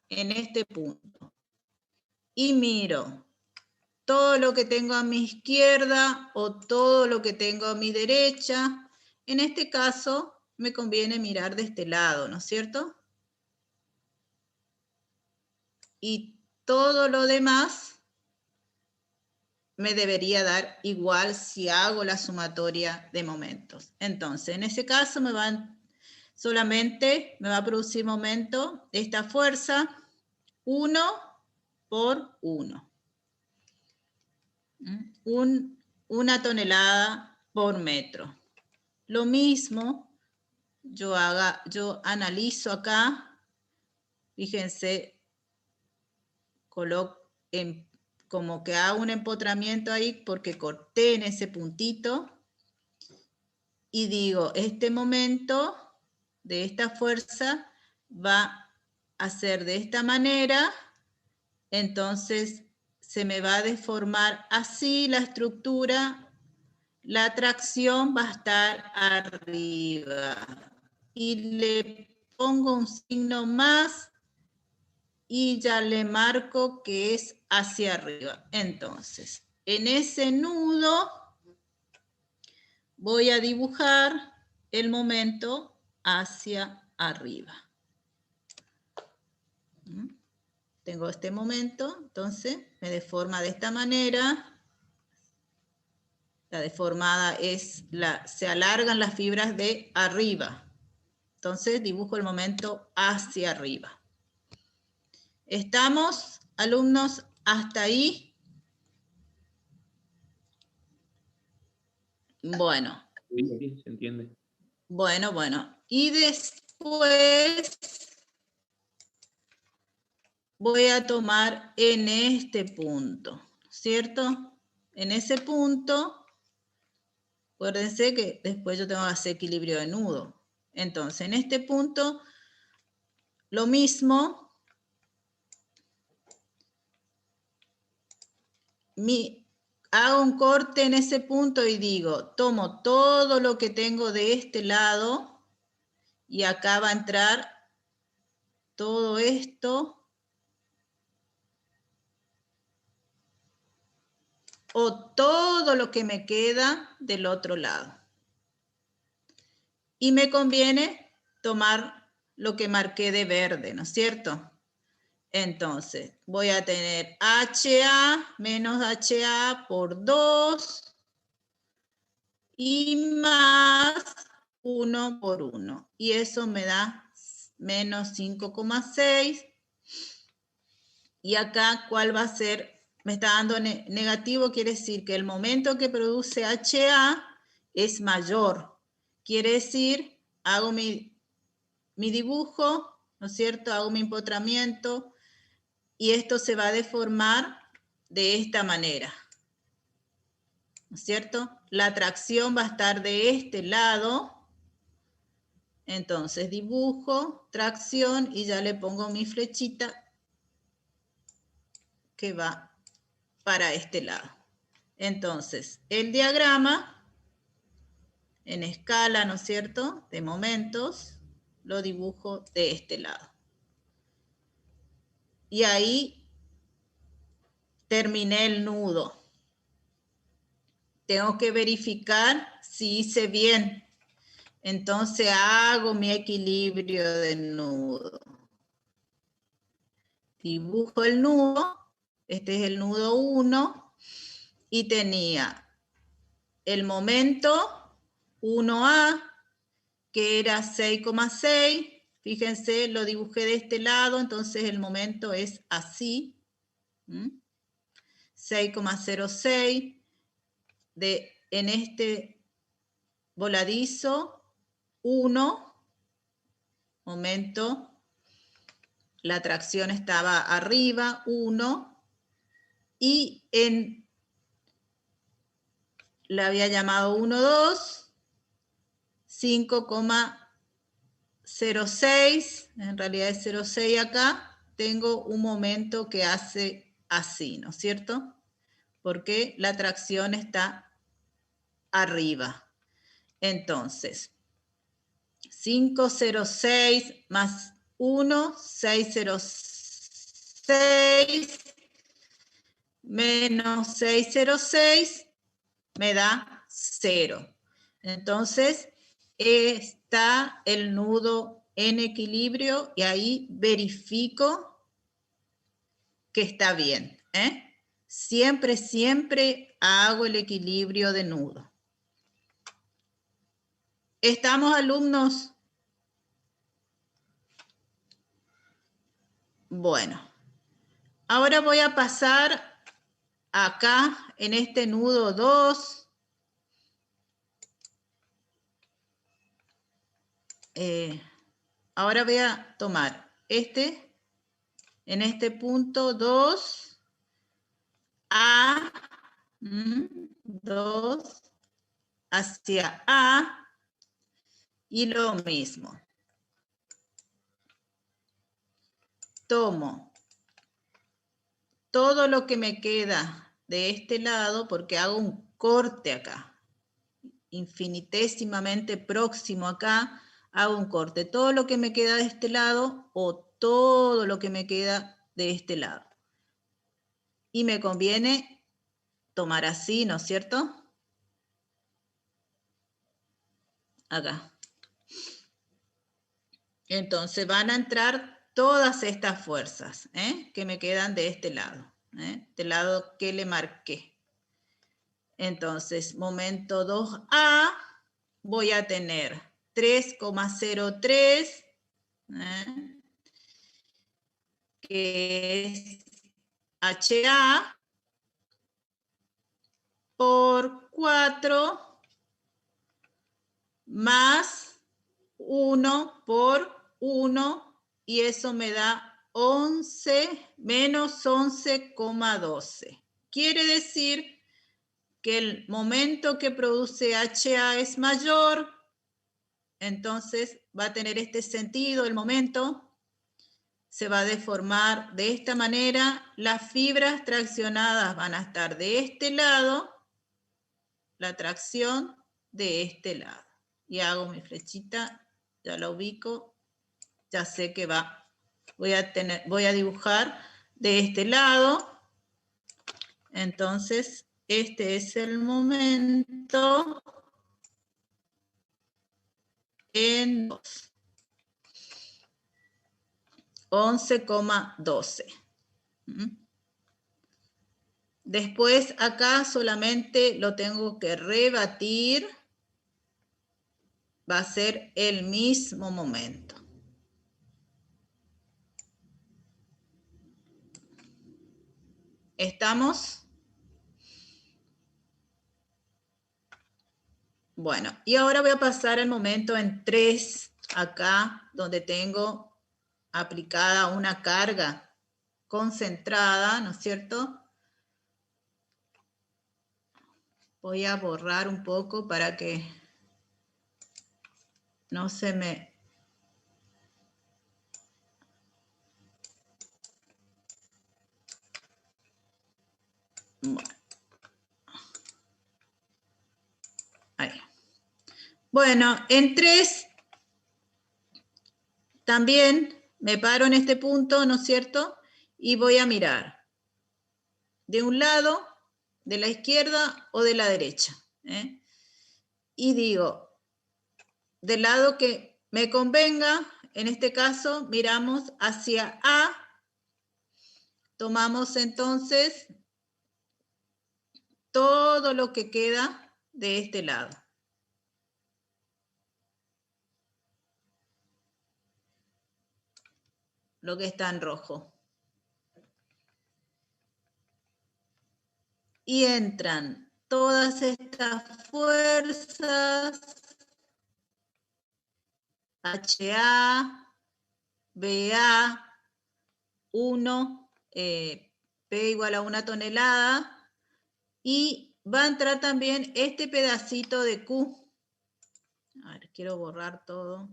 B: en este punto. Y miro todo lo que tengo a mi izquierda o todo lo que tengo a mi derecha. En este caso, me conviene mirar de este lado, ¿no es cierto? Y todo lo demás me debería dar igual si hago la sumatoria de momentos. Entonces, en ese caso solamente me va a producir momento esta fuerza 1 por 1. 1 tonelada por metro. Lo mismo yo analizo acá, fíjense, coloco como que hago un empotramiento ahí porque corté en ese puntito y digo, este momento de esta fuerza va a ser de esta manera, entonces se me va a deformar así la estructura, la tracción va a estar arriba y le pongo un signo más y ya le marco que es hacia arriba. Entonces, en ese nudo voy a dibujar el momento hacia arriba. Tengo este momento, entonces me deforma de esta manera. La deformada es, se alargan las fibras de arriba. Entonces dibujo el momento hacia arriba. ¿Estamos, alumnos, hasta ahí? Bueno.
A: Sí, se entiende.
B: Bueno. Y después voy a tomar en este punto, ¿cierto? En ese punto, acuérdense que después yo tengo que hacer equilibrio de nudo. Entonces, en este punto, lo mismo. Hago un corte en ese punto y digo, tomo todo lo que tengo de este lado y acá va a entrar todo esto o todo lo que me queda del otro lado. Y me conviene tomar lo que marqué de verde, ¿no es cierto? Entonces, voy a tener HA menos HA por 2 y más 1 por 1. Y eso me da menos 5,6. Y acá, ¿cuál va a ser? Me está dando negativo, quiere decir que el momento que produce HA es mayor. Quiere decir, hago mi dibujo, ¿no es cierto? Hago mi empotramiento y esto se va a deformar de esta manera, ¿no es cierto? La tracción va a estar de este lado. Entonces dibujo, tracción y ya le pongo mi flechita que va para este lado. Entonces, el diagrama en escala, ¿no es cierto?, de momentos, lo dibujo de este lado. Y ahí terminé el nudo. Tengo que verificar si hice bien. Entonces hago mi equilibrio del nudo. Dibujo el nudo. Este es el nudo 1. Y tenía el momento 1A, que era 6,6. Fíjense, lo dibujé de este lado, entonces el momento es así. 6,06. En este voladizo, 1. Momento. La tracción estaba arriba, 1. Y la había llamado 1,2. 5,06, en realidad es 0,6 acá, tengo un momento que hace así, ¿no es cierto? Porque la tracción está arriba. Entonces, 506 más 1, 606, menos 606, me da 0. Entonces, está el nudo en equilibrio y ahí verifico que está bien. Siempre, siempre hago el equilibrio de nudo. ¿Estamos, alumnos? Bueno, ahora voy a pasar acá en este nudo 2. Ahora voy a tomar en este punto 2, A, 2, hacia A, y lo mismo. Tomo todo lo que me queda de este lado, porque hago un corte acá, infinitesimamente próximo acá, hago un corte. Todo lo que me queda de este lado o todo lo que me queda de este lado. Y me conviene tomar así, ¿no es cierto? Acá. Entonces van a entrar todas estas fuerzas que me quedan de este lado, del lado que le marqué. Entonces, momento 2A, voy a tener 3,03, que es HA, por 4, más 1 por 1, y eso me da 11, menos 11,12. Quiere decir que el momento que produce HA es mayor, entonces va a tener este sentido el momento, se va a deformar de esta manera, las fibras traccionadas van a estar de este lado, la tracción de este lado. Y hago mi flechita, ya la ubico, ya sé que va. Voy a dibujar de este lado, entonces este es el momento en 2. 11,12. Después acá solamente lo tengo que rebatir. Va a ser el mismo momento. ¿Estamos? Bueno, y ahora voy a pasar el momento en 3, acá donde tengo aplicada una carga concentrada, ¿no es cierto? Voy a borrar un poco para que no se me... Bueno. Ahí. Bueno, en 3 también me paro en este punto, ¿no es cierto? Y voy a mirar de un lado, de la izquierda o de la derecha. Y digo, del lado que me convenga, en este caso miramos hacia A, tomamos entonces todo lo que queda de este lado. Lo que está en rojo. Y entran todas estas fuerzas, HA, BA, 1, P igual a 1 tonelada, y va a entrar también este pedacito de Q. A ver, quiero borrar todo.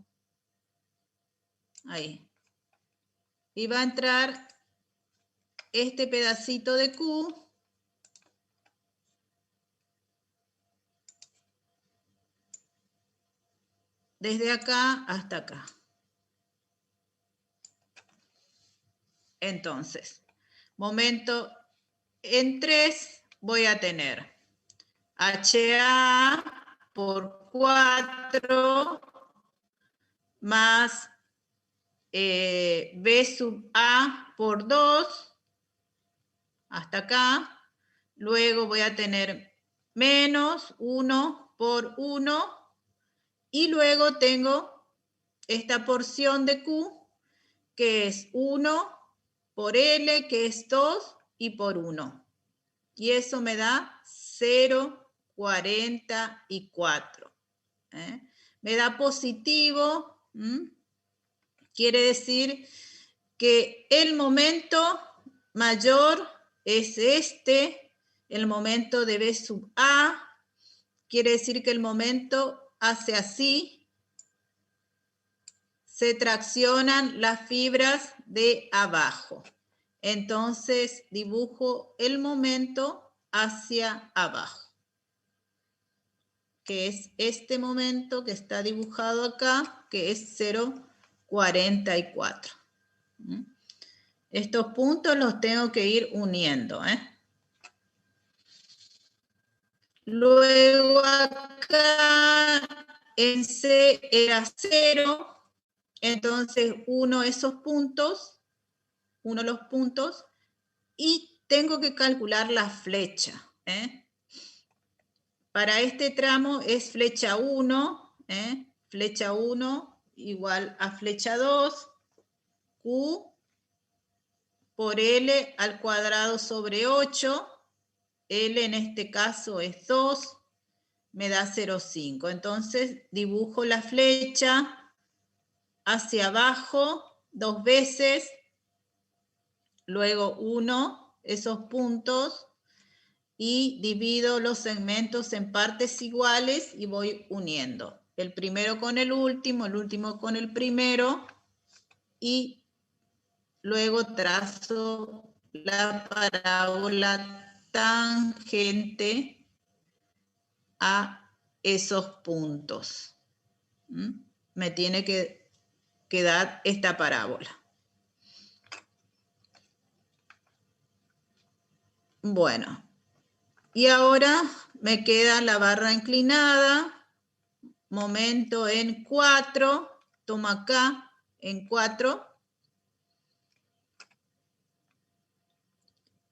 B: Ahí. Y va a entrar este pedacito de Q. Desde acá hasta acá. Entonces, momento en 3 voy a tener HA por 4 más B sub A por 2 hasta acá, luego voy a tener menos 1 por 1, y luego tengo esta porción de Q, que es 1 por L, que es 2, y por 1. Y eso me da 0,44. Me da positivo. Quiere decir que el momento mayor es este, el momento de B sub A. Quiere decir que el momento hace así. Se traccionan las fibras de abajo. Entonces dibujo el momento hacia abajo, que es este momento que está dibujado acá, que es 0,44. Estos puntos los tengo que ir uniendo. Luego acá en C era 0, entonces uno los puntos, y tengo que calcular la flecha. Para este tramo es flecha 1, flecha 1 igual a flecha 2, Q por L al cuadrado sobre 8, L en este caso es 2, me da 0,5. Entonces dibujo la flecha hacia abajo 2 veces, luego 1, esos puntos, y divido los segmentos en partes iguales y voy uniendo. El primero con el último con el primero, y luego trazo la parábola tangente a esos puntos. Me tiene que dar esta parábola. Bueno, y ahora me queda la barra inclinada, momento en 4, tomo acá en 4.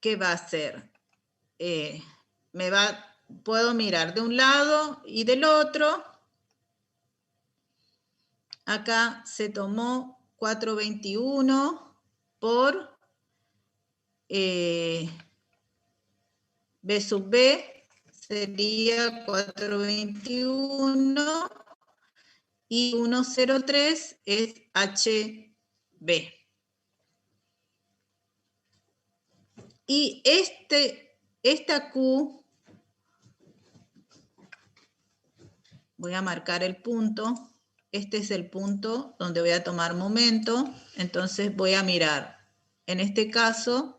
B: ¿Qué va a hacer? Puedo mirar de un lado y del otro. Acá se tomó 421 por B sub B, sería 421, y 103 es HB. Y esta Q, voy a marcar el punto. Este es el punto donde voy a tomar momento. Entonces voy a mirar. En este caso,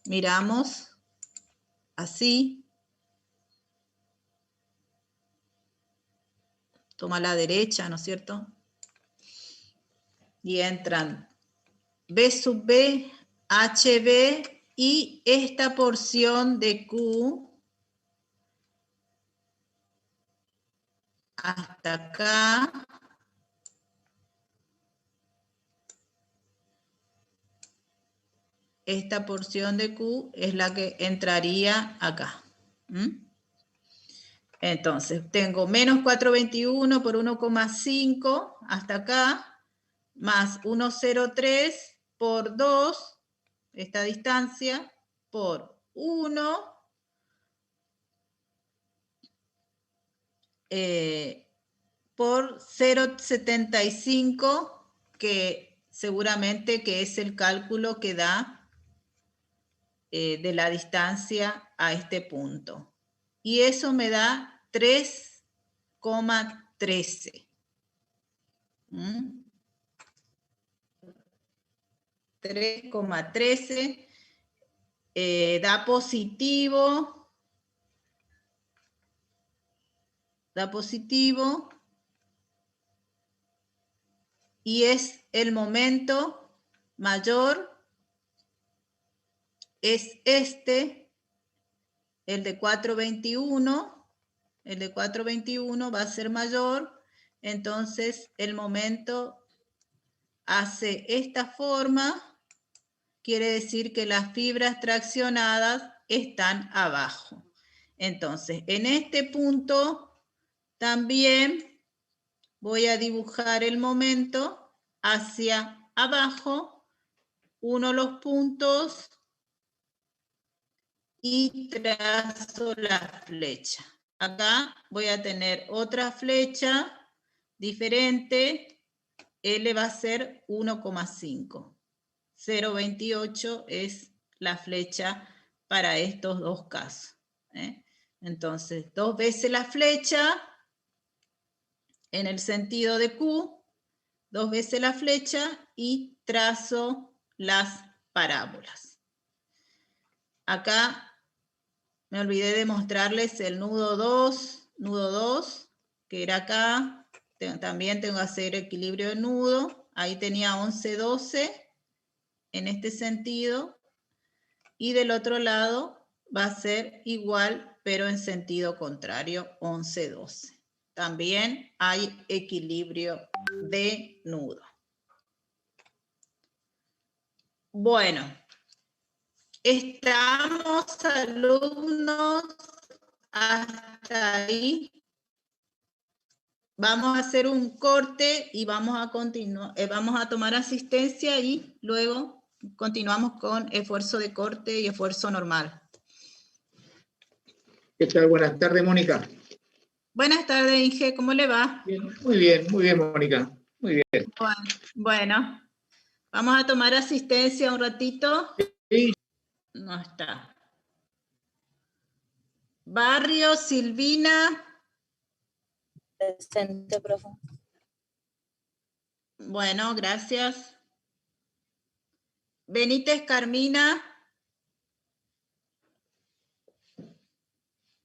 B: miramos así. Toma a la derecha, ¿no es cierto? Y entran B sub B, HB, y esta porción de Q hasta acá. Esta porción de Q es la que entraría acá. Entonces, tengo menos 421 por 1,5 hasta acá, más 1,03 por 2, esta distancia, por 1, por 0,75, que seguramente que es el cálculo que da de la distancia a este punto. Y eso me da 3,13. 3,13 da positivo. Da positivo. Y es el momento mayor. Es este, el de 421. El de 421 va a ser mayor. Entonces el momento hace esta forma. Quiere decir que las fibras traccionadas están abajo. Entonces, en este punto también voy a dibujar el momento hacia abajo, uno los puntos y trazo la flecha. Acá voy a tener otra flecha diferente, L va a ser 1,5. 0,28 es la flecha para estos dos casos. Entonces, 2 veces la flecha en el sentido de Q, 2 veces la flecha y trazo las parábolas. Acá me olvidé de mostrarles el nudo 2, que era acá. También tengo que hacer equilibrio de nudo. Ahí tenía 11, 12 en este sentido. Y del otro lado va a ser igual, pero en sentido contrario, 11, 12. También hay equilibrio de nudo. Bueno, estamos, alumnos, hasta ahí. Vamos a hacer un corte y vamos a continuar, vamos a tomar asistencia y luego continuamos con esfuerzo de corte y esfuerzo normal.
C: ¿Qué tal? Buenas tardes, Mónica.
B: Buenas tardes, Inge, ¿cómo le va?
C: Bien, muy bien, Mónica. Muy bien.
B: Bueno, vamos a tomar asistencia un ratito.
C: Sí.
B: No está. Barrio, Silvina.
D: Presente, profe.
B: Bueno, gracias. Benítez, Carmina.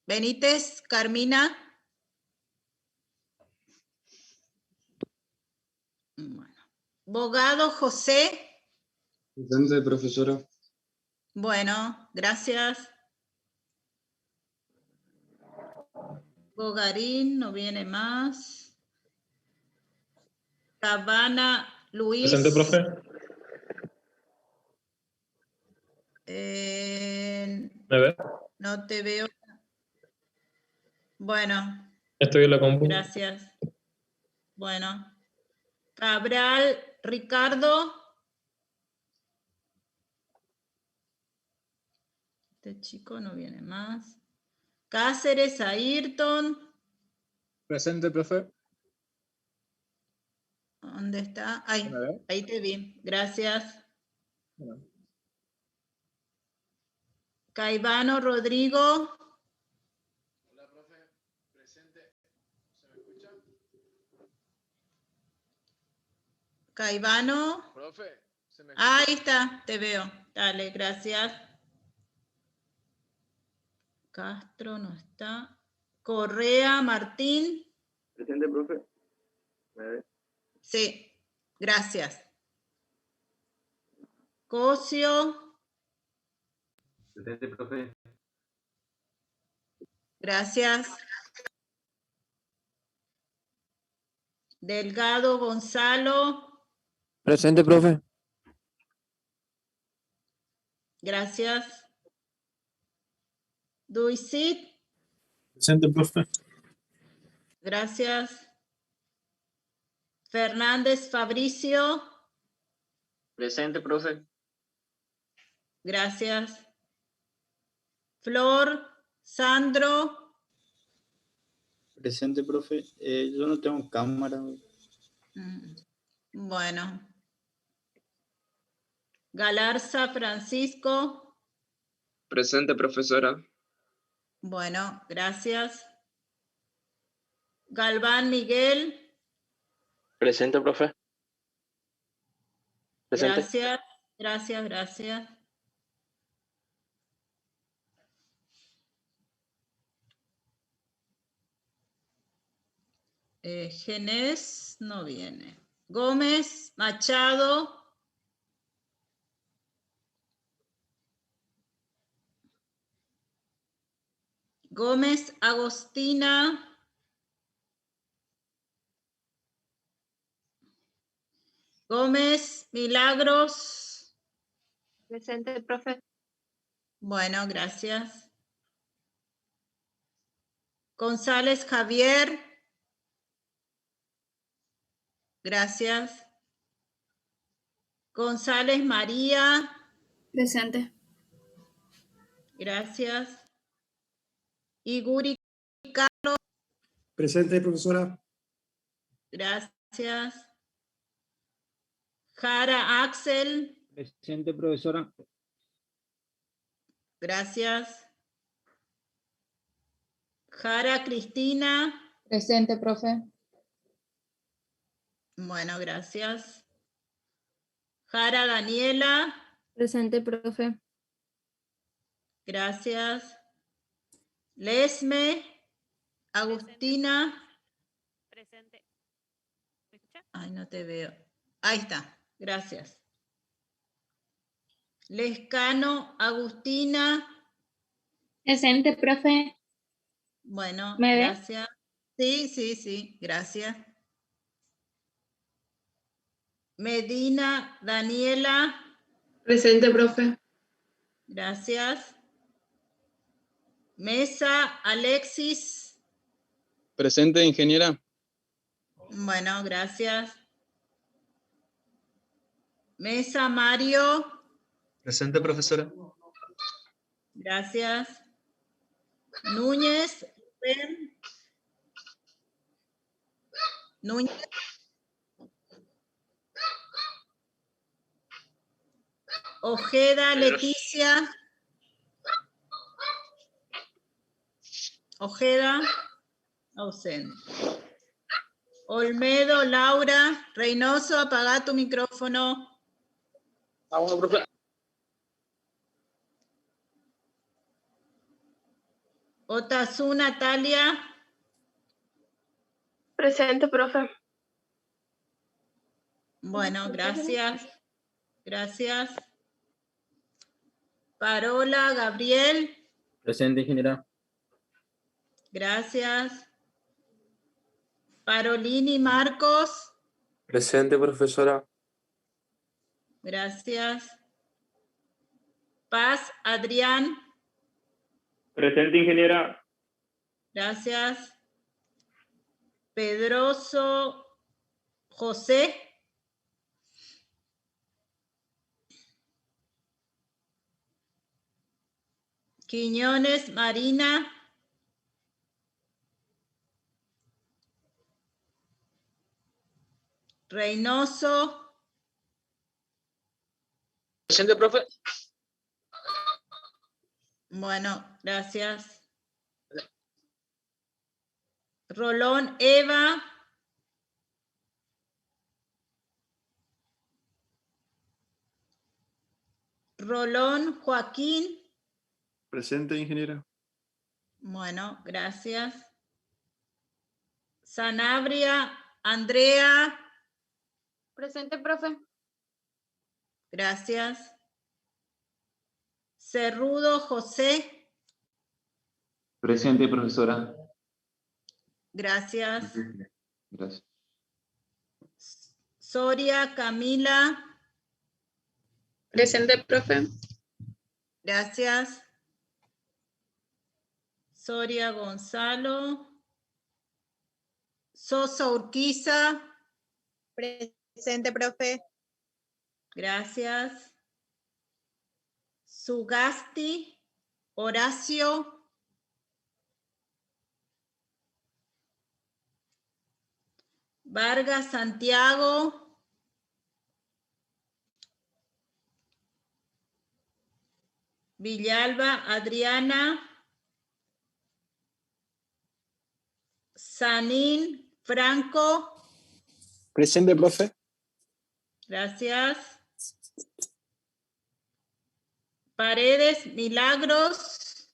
B: Benítez, Carmina. Bueno. Bogado, José.
A: Presente, profesora.
B: Bueno, gracias. Bogarín, no viene más. Cabana, Luis.
E: Presente, profe. ¿Me ve?
B: No te veo. Bueno.
E: Estoy en la compu.
B: Gracias. Bueno. Cabral, Ricardo. Este chico no viene más. Cáceres, Ayrton.
F: Presente, profe.
B: ¿Dónde está? Ahí, ahí te vi. Gracias.
F: Bueno.
B: Caivano, Rodrigo.
F: Hola, profe. Presente. ¿Se me escucha?
B: Caivano.
F: Profe, ¿se me escucha?
B: Ahí está, te veo. Dale, gracias. Castro no está. Correa, Martín.
G: Presente, profe. ¿Me ve?
B: Sí, gracias. Cosio.
G: Presente, profe.
B: Gracias. Delgado, Gonzalo.
H: Presente, profe.
B: Gracias. Duisit.
E: Presente, profe.
B: Gracias. Fernández, Fabricio.
G: Presente, profe.
B: Gracias. Flor, Sandro.
A: Presente, profe. Yo no tengo cámara.
B: Bueno. Galarza, Francisco.
I: Presente, profesora.
B: Bueno, gracias. Galván, Miguel.
I: Presente, profe. Presente.
B: Gracias, gracias, gracias. Genés no viene. Gómez, Machado. Gómez, Agostina. Gómez, Milagros.
D: Presente, profe.
B: Bueno, gracias. González Javier. Gracias. González María.
D: Presente.
B: Gracias. Iguri.
H: Presente, profesora.
B: Gracias. Jara Axel.
F: Presente, profesora.
B: Gracias. Jara Cristina.
D: Presente, profe.
B: Bueno, gracias. Jara Daniela.
D: Presente, profe.
B: Gracias. Lesme. Agustina.
J: Presente. ¿Me escucha?
B: Ay, no te veo. Ahí está. Gracias. Lescano, Agustina.
D: Presente, profe.
B: Bueno,
D: ¿Me ve?
B: gracias. Sí, sí, sí, gracias. Medina, Daniela.
D: Presente, profe.
B: Gracias. Mesa, Alexis.
I: Presente, ingeniera.
B: Bueno, gracias. Mesa, Mario.
I: Presente, profesora.
B: Gracias. Núñez, Rubén. Núñez. Ojeda, Leticia. Ojeda, ausente. Olmedo, Laura. Reynoso, apaga tu micrófono.
I: Vamos, profe.
B: Otazú, Natalia.
D: Presente, profe.
B: Bueno, gracias. Gracias. Parola, Gabriel.
E: Presente, ingeniera.
B: Gracias. Parolini, Marcos.
I: Presente, profesora.
B: Gracias. Paz, Adrián.
I: Presente, ingeniera.
B: Gracias. Pedroso, José. Quiñones, Marina. Reynoso.
I: Presente, profe.
B: Bueno, gracias. Rolón, Eva. Rolón, Joaquín.
I: Presente, ingeniera.
B: Bueno, gracias. Sanabria, Andrea.
D: Presente, profe.
B: Gracias. Cerrudo, José.
A: Presente, profesora.
B: Gracias.
A: Gracias.
B: Soria, Camila.
D: Presente, profe.
B: Gracias. Soria, Gonzalo. Sosa, Urquiza.
D: Presente, profe.
B: Gracias. Sugasti, Horacio. Vargas, Santiago. Villalba, Adriana. Sanín, Franco.
I: Presente, profe.
B: Gracias. Paredes, Milagros.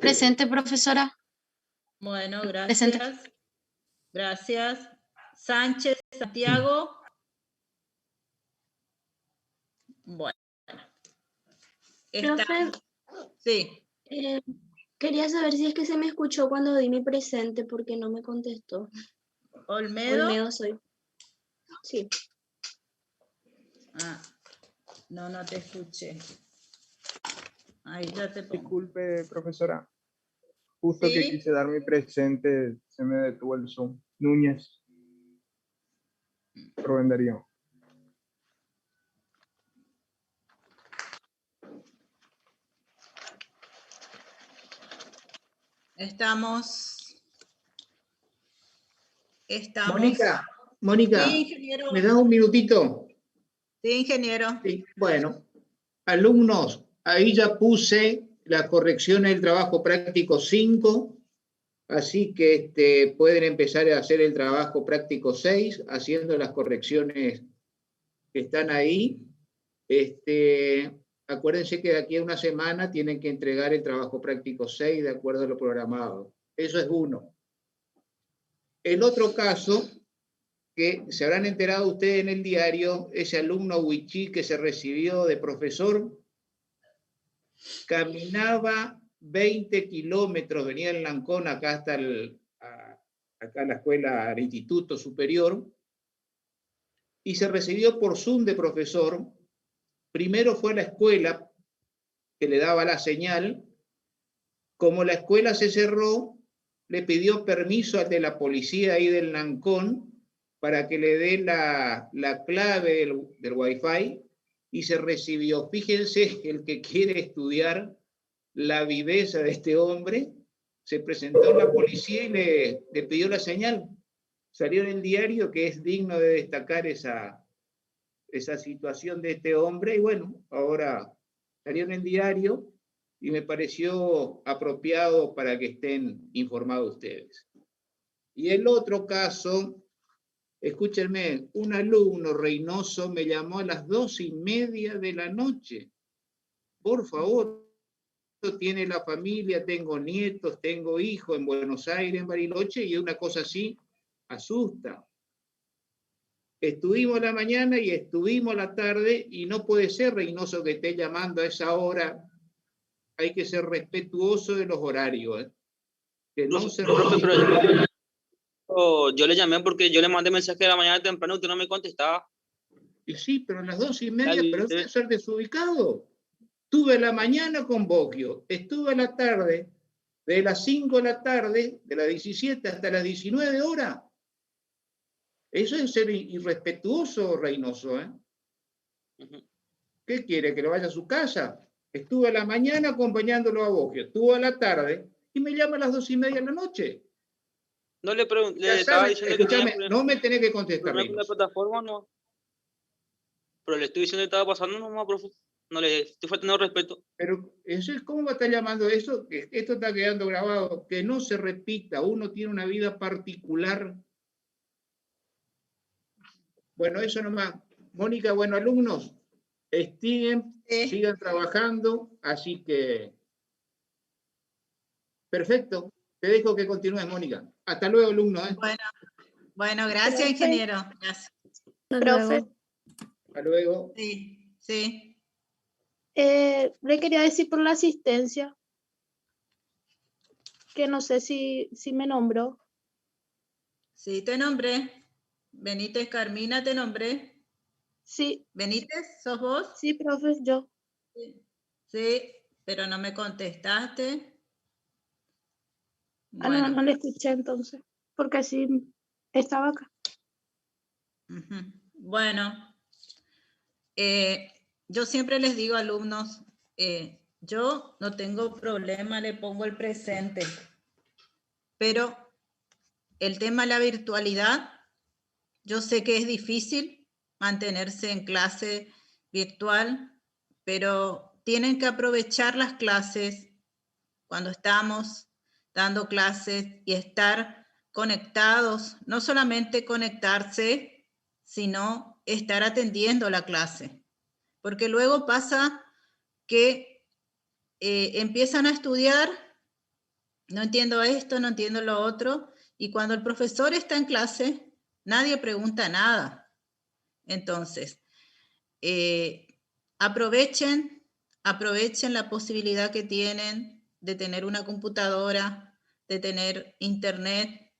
D: Presente, profesora.
B: Bueno, gracias.
D: Presente.
B: Gracias. Sánchez, Santiago. Bueno.
D: Profe,
B: Sí.
D: quería saber si es que se me escuchó cuando di mi presente porque no me contestó.
B: Olmedo.
D: Soy. Sí.
B: Ah, No te escuché. Ahí ya te pongo.
H: Disculpe, profesora. Justo que
B: Sí.
H: quise dar mi presente, se me detuvo el Zoom. Núñez. Rubén Darío.
B: Estamos.
C: Mónica,
B: Sí, ingeniero.
C: ¿me das un minutito?
B: Sí, ingeniero.
C: Sí, bueno, alumnos, ahí ya puse las correcciones del trabajo práctico 5, así que pueden empezar a hacer el trabajo práctico 6, haciendo las correcciones que están ahí. Acuérdense que de aquí a una semana tienen que entregar el trabajo práctico 6 de acuerdo a lo programado. Eso es uno. El otro caso, que se habrán enterado ustedes en el diario, ese alumno Huichí que se recibió de profesor, caminaba 20 kilómetros, venía en Lancón, acá hasta acá la escuela, el instituto superior, y se recibió por Zoom de profesor. Primero fue a la escuela, que le daba la señal. Como la escuela se cerró, le pidió permiso al de la policía ahí del Lancón para que le dé la clave del Wi-Fi, y se recibió. Fíjense, el que quiere estudiar la viveza de este hombre, se presentó en la policía y le pidió la señal. Salió en el diario, que es digno de destacar esa situación de este hombre, y bueno, ahora salió en el diario y me pareció apropiado para que estén informados ustedes. Y el otro caso, escúchenme, un alumno, Reynoso, me llamó a las 2:30 de la noche. Por favor, tiene la familia, tengo nietos, tengo hijos en Buenos Aires, en Bariloche, y una cosa así asusta. Estuvimos la mañana y estuvimos la tarde, y no puede ser, Reynoso, que esté llamando a esa hora. Hay que ser respetuoso de los horarios, ¿eh? Que no se...
G: Yo le llamé porque yo le mandé mensaje de la mañana temprano y usted no me contestaba.
C: Y sí, pero a las 2:30, pero debe ser desubicado. Estuve la mañana con Bocchio, estuve la tarde, de las 5 de la tarde, de las 17 hasta las 19 horas. Eso es ser irrespetuoso, Reynoso, ¿eh? ¿Qué quiere? ¿Que lo vaya a su casa? Estuve a la mañana acompañándolo a Bocchio, estuvo a la tarde y me llama a las 2:30 de la noche.
G: No le pregunté,
C: Ya
G: le estaba
C: saben,
G: diciendo que
C: escúchame,
G: tenía
C: no me tenés que contestar,
G: problema con la
C: Reynoso.
G: plataforma, no. Pero le estoy diciendo que estaba pasando nomás, profe. No le estoy faltando respeto.
C: Pero eso es, ¿cómo va a estar llamando eso? Que esto está quedando grabado, que no se repita, uno tiene una vida particular. Bueno, eso nomás. Mónica, bueno, alumnos, sigan trabajando, así que... Perfecto, te dejo que continúes, Mónica. Hasta luego, alumnos.
B: Bueno, gracias,
D: Profe.
B: ingeniero. Gracias.
D: Profe,
C: Hasta luego.
B: Sí.
D: le quería decir por la asistencia, que no sé si me nombró.
B: Sí, te nombré. Benítez Carmina, te nombré.
D: Sí.
B: Benítez, ¿sos vos?
D: Sí, profe, yo.
B: Sí, pero no me contestaste.
D: Bueno. No le escuché entonces, porque sí estaba acá.
B: Bueno, yo siempre les digo a alumnos, yo no tengo problema, le pongo el presente, pero el tema de la virtualidad, yo sé que es difícil mantenerse en clase virtual, pero tienen que aprovechar las clases cuando estamos dando clases y estar conectados, no solamente conectarse, sino estar atendiendo la clase. Porque luego pasa que empiezan a estudiar, no entiendo esto, no entiendo lo otro, y cuando el profesor está en clase, nadie pregunta nada. Entonces, aprovechen la posibilidad que tienen de tener una computadora, de tener internet,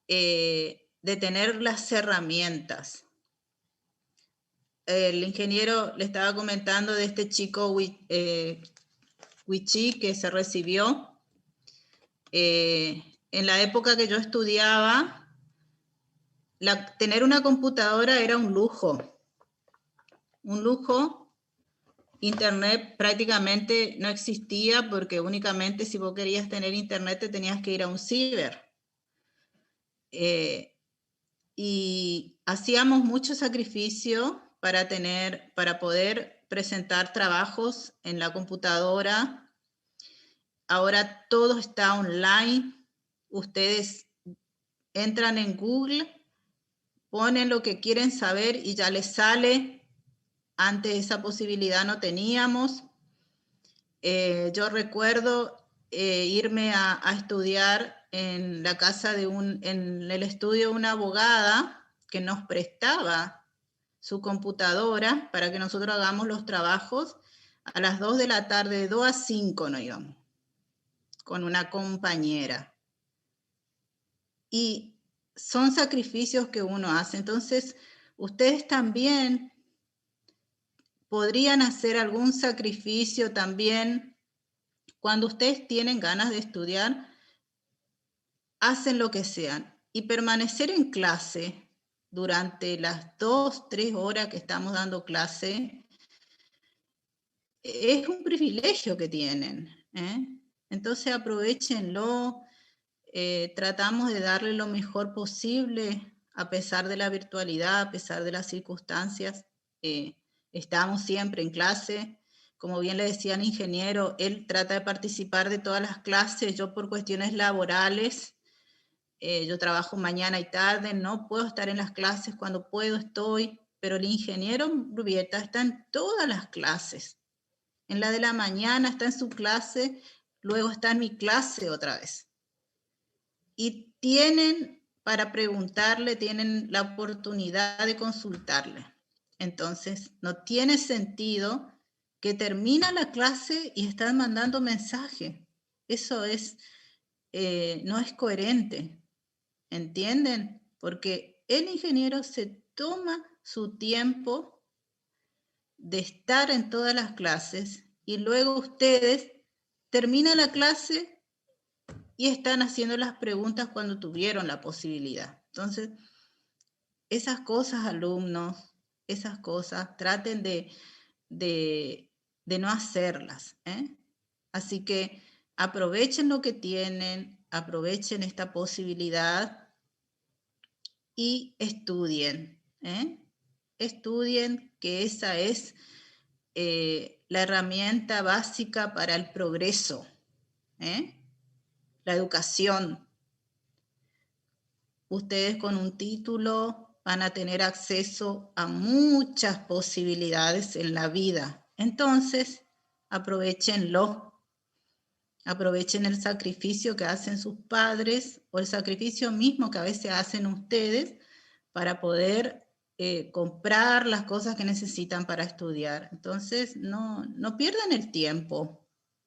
B: de tener las herramientas. el ingeniero le estaba comentando de este chico Wichi que se recibió. En la época que yo estudiaba, tener una computadora era un lujo. Un lujo. Internet prácticamente no existía porque únicamente si vos querías tener internet te tenías que ir a un ciber. Y hacíamos mucho sacrificio para poder presentar trabajos en la computadora. Ahora todo está online. Ustedes entran en Google, ponen lo que quieren saber y ya les sale. Antes esa posibilidad no teníamos. Yo recuerdo irme a estudiar en la casa en el estudio de una abogada que nos prestaba su computadora para que nosotros hagamos los trabajos a las 2 de la tarde, de 2 a 5 nos íbamos, con una compañera. Y son sacrificios que uno hace. Entonces, ustedes también podrían hacer algún sacrificio también. Cuando ustedes tienen ganas de estudiar, hacen lo que sean. Y permanecer en clase durante las 2, 3 horas que estamos dando clase es un privilegio que tienen. Entonces aprovechenlo. Tratamos de darle lo mejor posible a pesar de la virtualidad, a pesar de las circunstancias. Estamos siempre en clase. Como bien le decía el ingeniero, él trata de participar de todas las clases. Yo por cuestiones laborales, yo trabajo mañana y tarde, no puedo estar en las clases, cuando puedo estoy, pero el ingeniero Rubieta está en todas las clases. En la de la mañana está en su clase, luego está en mi clase otra vez. Y tienen para preguntarle, tienen la oportunidad de consultarle. Entonces, no tiene sentido que termina la clase y están mandando mensaje. Eso no es coherente, ¿entienden? Porque el ingeniero se toma su tiempo de estar en todas las clases y luego ustedes terminan la clase y están haciendo las preguntas cuando tuvieron la posibilidad. Entonces, esas cosas, alumnos, esas cosas, traten de no hacerlas. Así que aprovechen lo que tienen, aprovechen esta posibilidad y estudien. Estudien, que esa es la herramienta básica para el progreso. La educación. Ustedes con un título van a tener acceso a muchas posibilidades en la vida. Entonces, aprovechenlo. Aprovechen el sacrificio que hacen sus padres o el sacrificio mismo que a veces hacen ustedes para poder comprar las cosas que necesitan para estudiar. Entonces, no pierdan el tiempo.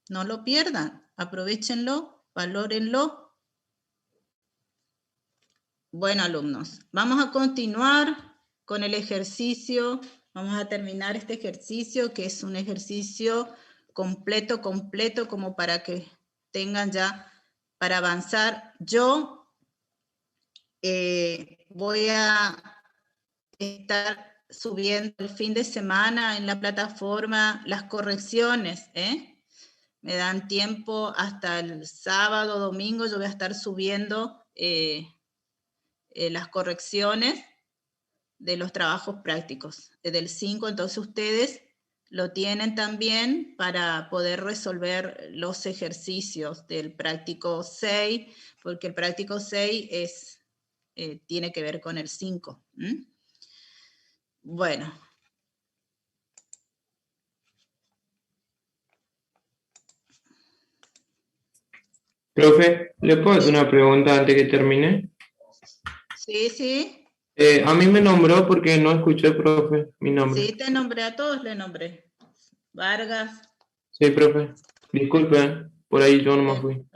B: No lo pierdan. Aprovechenlo, valórenlo. Bueno, alumnos, vamos a continuar con el ejercicio. Vamos a terminar este ejercicio, que es un ejercicio completo, como para que tengan ya para avanzar. Yo voy a estar subiendo el fin de semana en la plataforma las correcciones. Me dan tiempo hasta el sábado, domingo, yo voy a estar subiendo las correcciones de los trabajos prácticos del 5, entonces ustedes lo tienen también para poder resolver los ejercicios del práctico 6, porque el práctico 6 tiene que ver con el 5. Bueno.
K: Profe, ¿le puedo hacer una pregunta antes que termine?
B: Sí.
K: A mí me nombró porque no escuché, profe, mi nombre.
B: Sí, te nombré, a todos le nombré. Vargas.
K: Sí, profe. Disculpe, por ahí yo no me fui.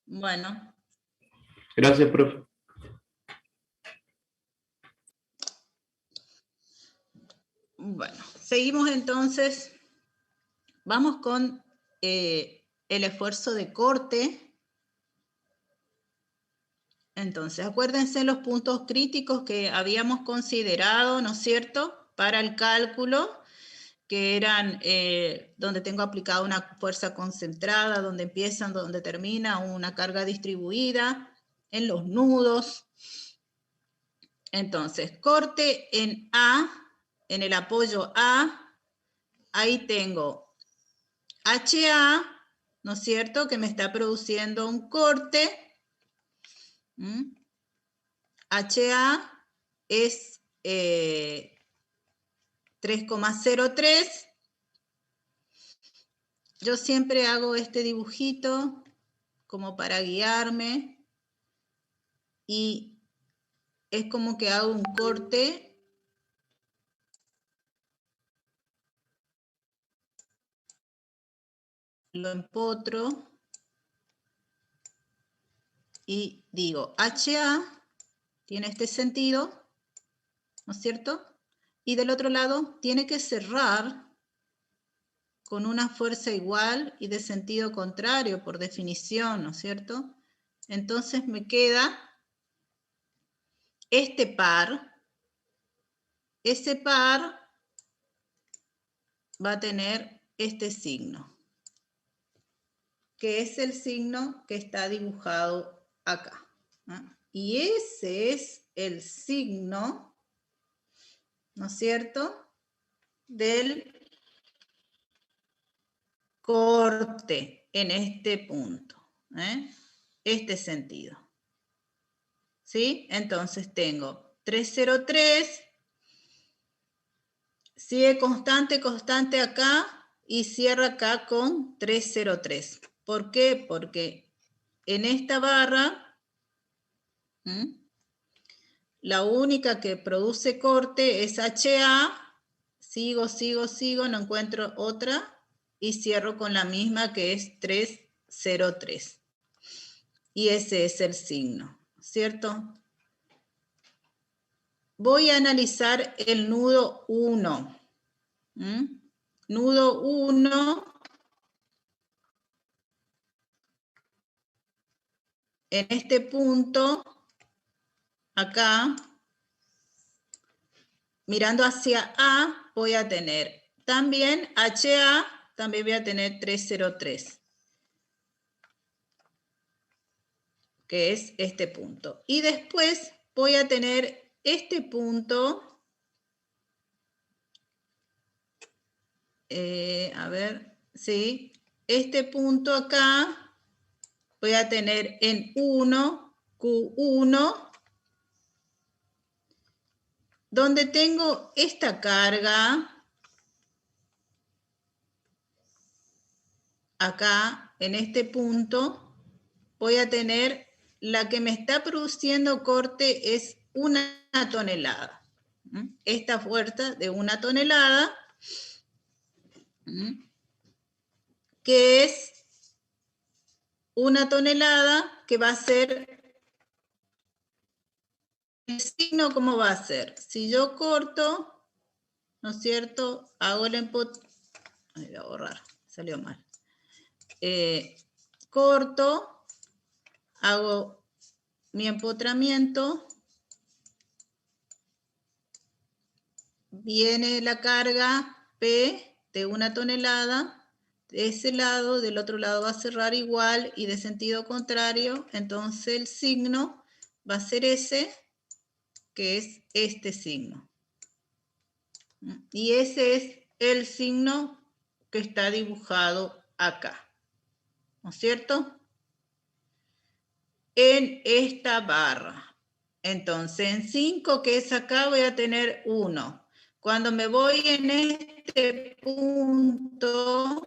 B: Bueno.
K: Gracias, profe.
B: Bueno, seguimos entonces. Vamos con el esfuerzo de corte. Entonces, acuérdense los puntos críticos que habíamos considerado, ¿no es cierto?, para el cálculo, que eran donde tengo aplicada una fuerza concentrada, donde empieza, donde termina una carga distribuida, en los nudos. Entonces, corte en A, en el apoyo A, ahí tengo HA, ¿no es cierto?, que me está produciendo un corte. HA es 3,03. Yo siempre hago este dibujito como para guiarme y es como que hago un corte lo empotro y digo HA tiene este sentido, ¿no es cierto? Y del otro lado tiene que cerrar con una fuerza igual y de sentido contrario, por definición, ¿no es cierto? Entonces me queda este par. Ese par va a tener este signo, que es el signo que está dibujado acá. Y ese es el signo, ¿no es cierto?, del corte en este punto, este sentido. ¿Sí? Entonces tengo 303, sigue constante acá y cierra acá con 303. ¿Por qué? Porque en esta barra, la única que produce corte es HA, sigo, no encuentro otra, y cierro con la misma que es 303. Y ese es el signo, ¿cierto? Voy a analizar el nudo 1. Nudo 1. En este punto, acá, mirando hacia A, voy a tener también HA, también voy a tener 303. Que es este punto. Y después voy a tener este punto, a ver, sí, este punto acá, voy a tener en 1, Q1, donde tengo esta carga, acá, en este punto, voy a tener la que me está produciendo corte es 1 tonelada. Esta fuerza de 1 tonelada, que es 1 tonelada, que va a ser, el signo, ¿cómo va a ser? Si yo corto, ¿no es cierto? Hago el voy a borrar, salió mal. Corto, hago mi empotramiento, viene la carga P de 1 tonelada, de ese lado, del otro lado va a cerrar igual y de sentido contrario, entonces el signo va a ser ese, que es este signo. Y ese es el signo que está dibujado acá, ¿no es cierto? En esta barra. Entonces, en 5, que es acá, voy a tener 1. Cuando me voy en este punto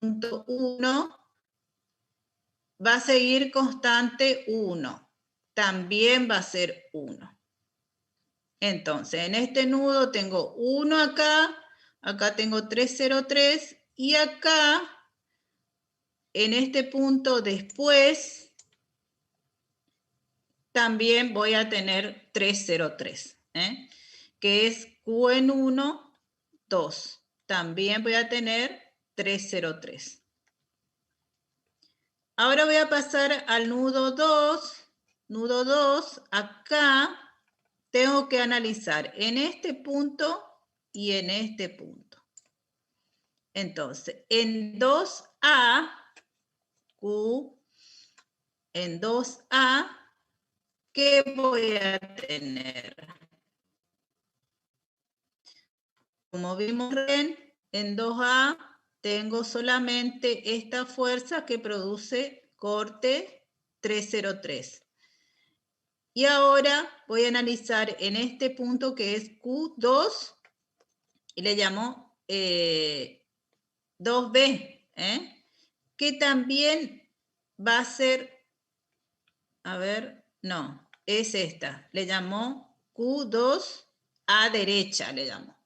B: 1, va a seguir constante 1. También va a ser 1. Entonces, en este nudo tengo 1 acá, acá tengo 303, y acá, en este punto después, también voy a tener 303, que es Q en 1 2. También voy a tener 303. Ahora voy a pasar al nudo 2. Nudo 2, acá tengo que analizar en este punto y en este punto. Entonces, en 2A, Q, en 2A, ¿qué voy a tener? Como vimos en 2A, tengo solamente esta fuerza que produce corte 303. Y ahora voy a analizar en este punto que es Q2 y le llamo 2B, que también va a ser, a ver, no, es esta, le llamó Q2 a derecha, le llamo,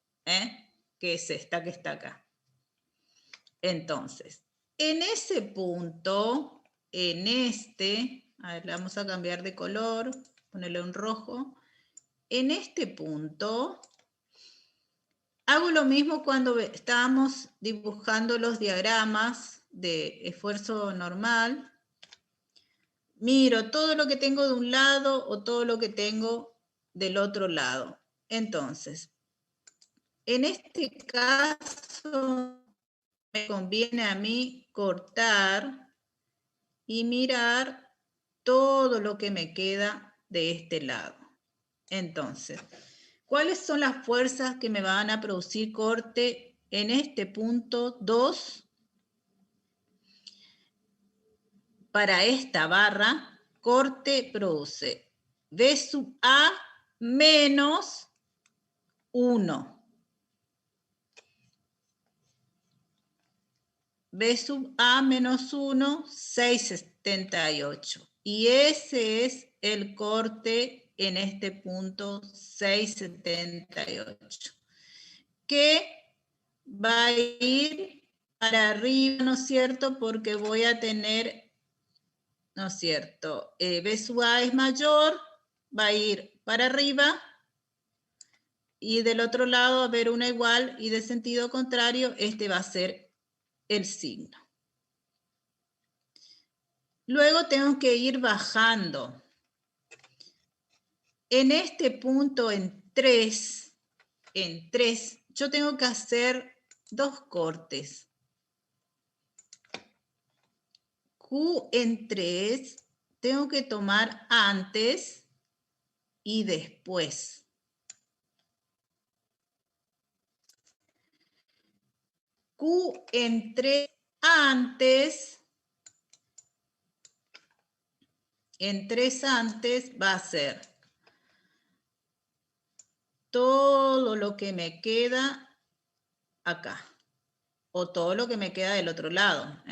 B: que es esta que está acá. Entonces, en ese punto, en este, a ver, le vamos a cambiar de color, ponerle un rojo. En este punto, hago lo mismo cuando estábamos dibujando los diagramas de esfuerzo normal. Miro todo lo que tengo de un lado o todo lo que tengo del otro lado. Entonces, en este caso, me conviene a mí cortar y mirar todo lo que me queda de este lado. Entonces, ¿cuáles son las fuerzas que me van a producir corte en este punto 2? Para esta barra, corte produce V sub A menos 1. V sub A menos 1, 678. Y ese es el corte en este punto 678. Que va a ir para arriba, ¿no es cierto? Porque voy a tener, ¿no es cierto? V sub A es mayor, va a ir para arriba. Y del otro lado va a haber una igual y de sentido contrario, este va a ser el signo. Luego tengo que ir bajando. En este punto, en 3, yo tengo que hacer 2 cortes. Q en 3, tengo que tomar antes y después. Q en 3 antes, en 3 antes va a ser todo lo que me queda acá, o todo lo que me queda del otro lado.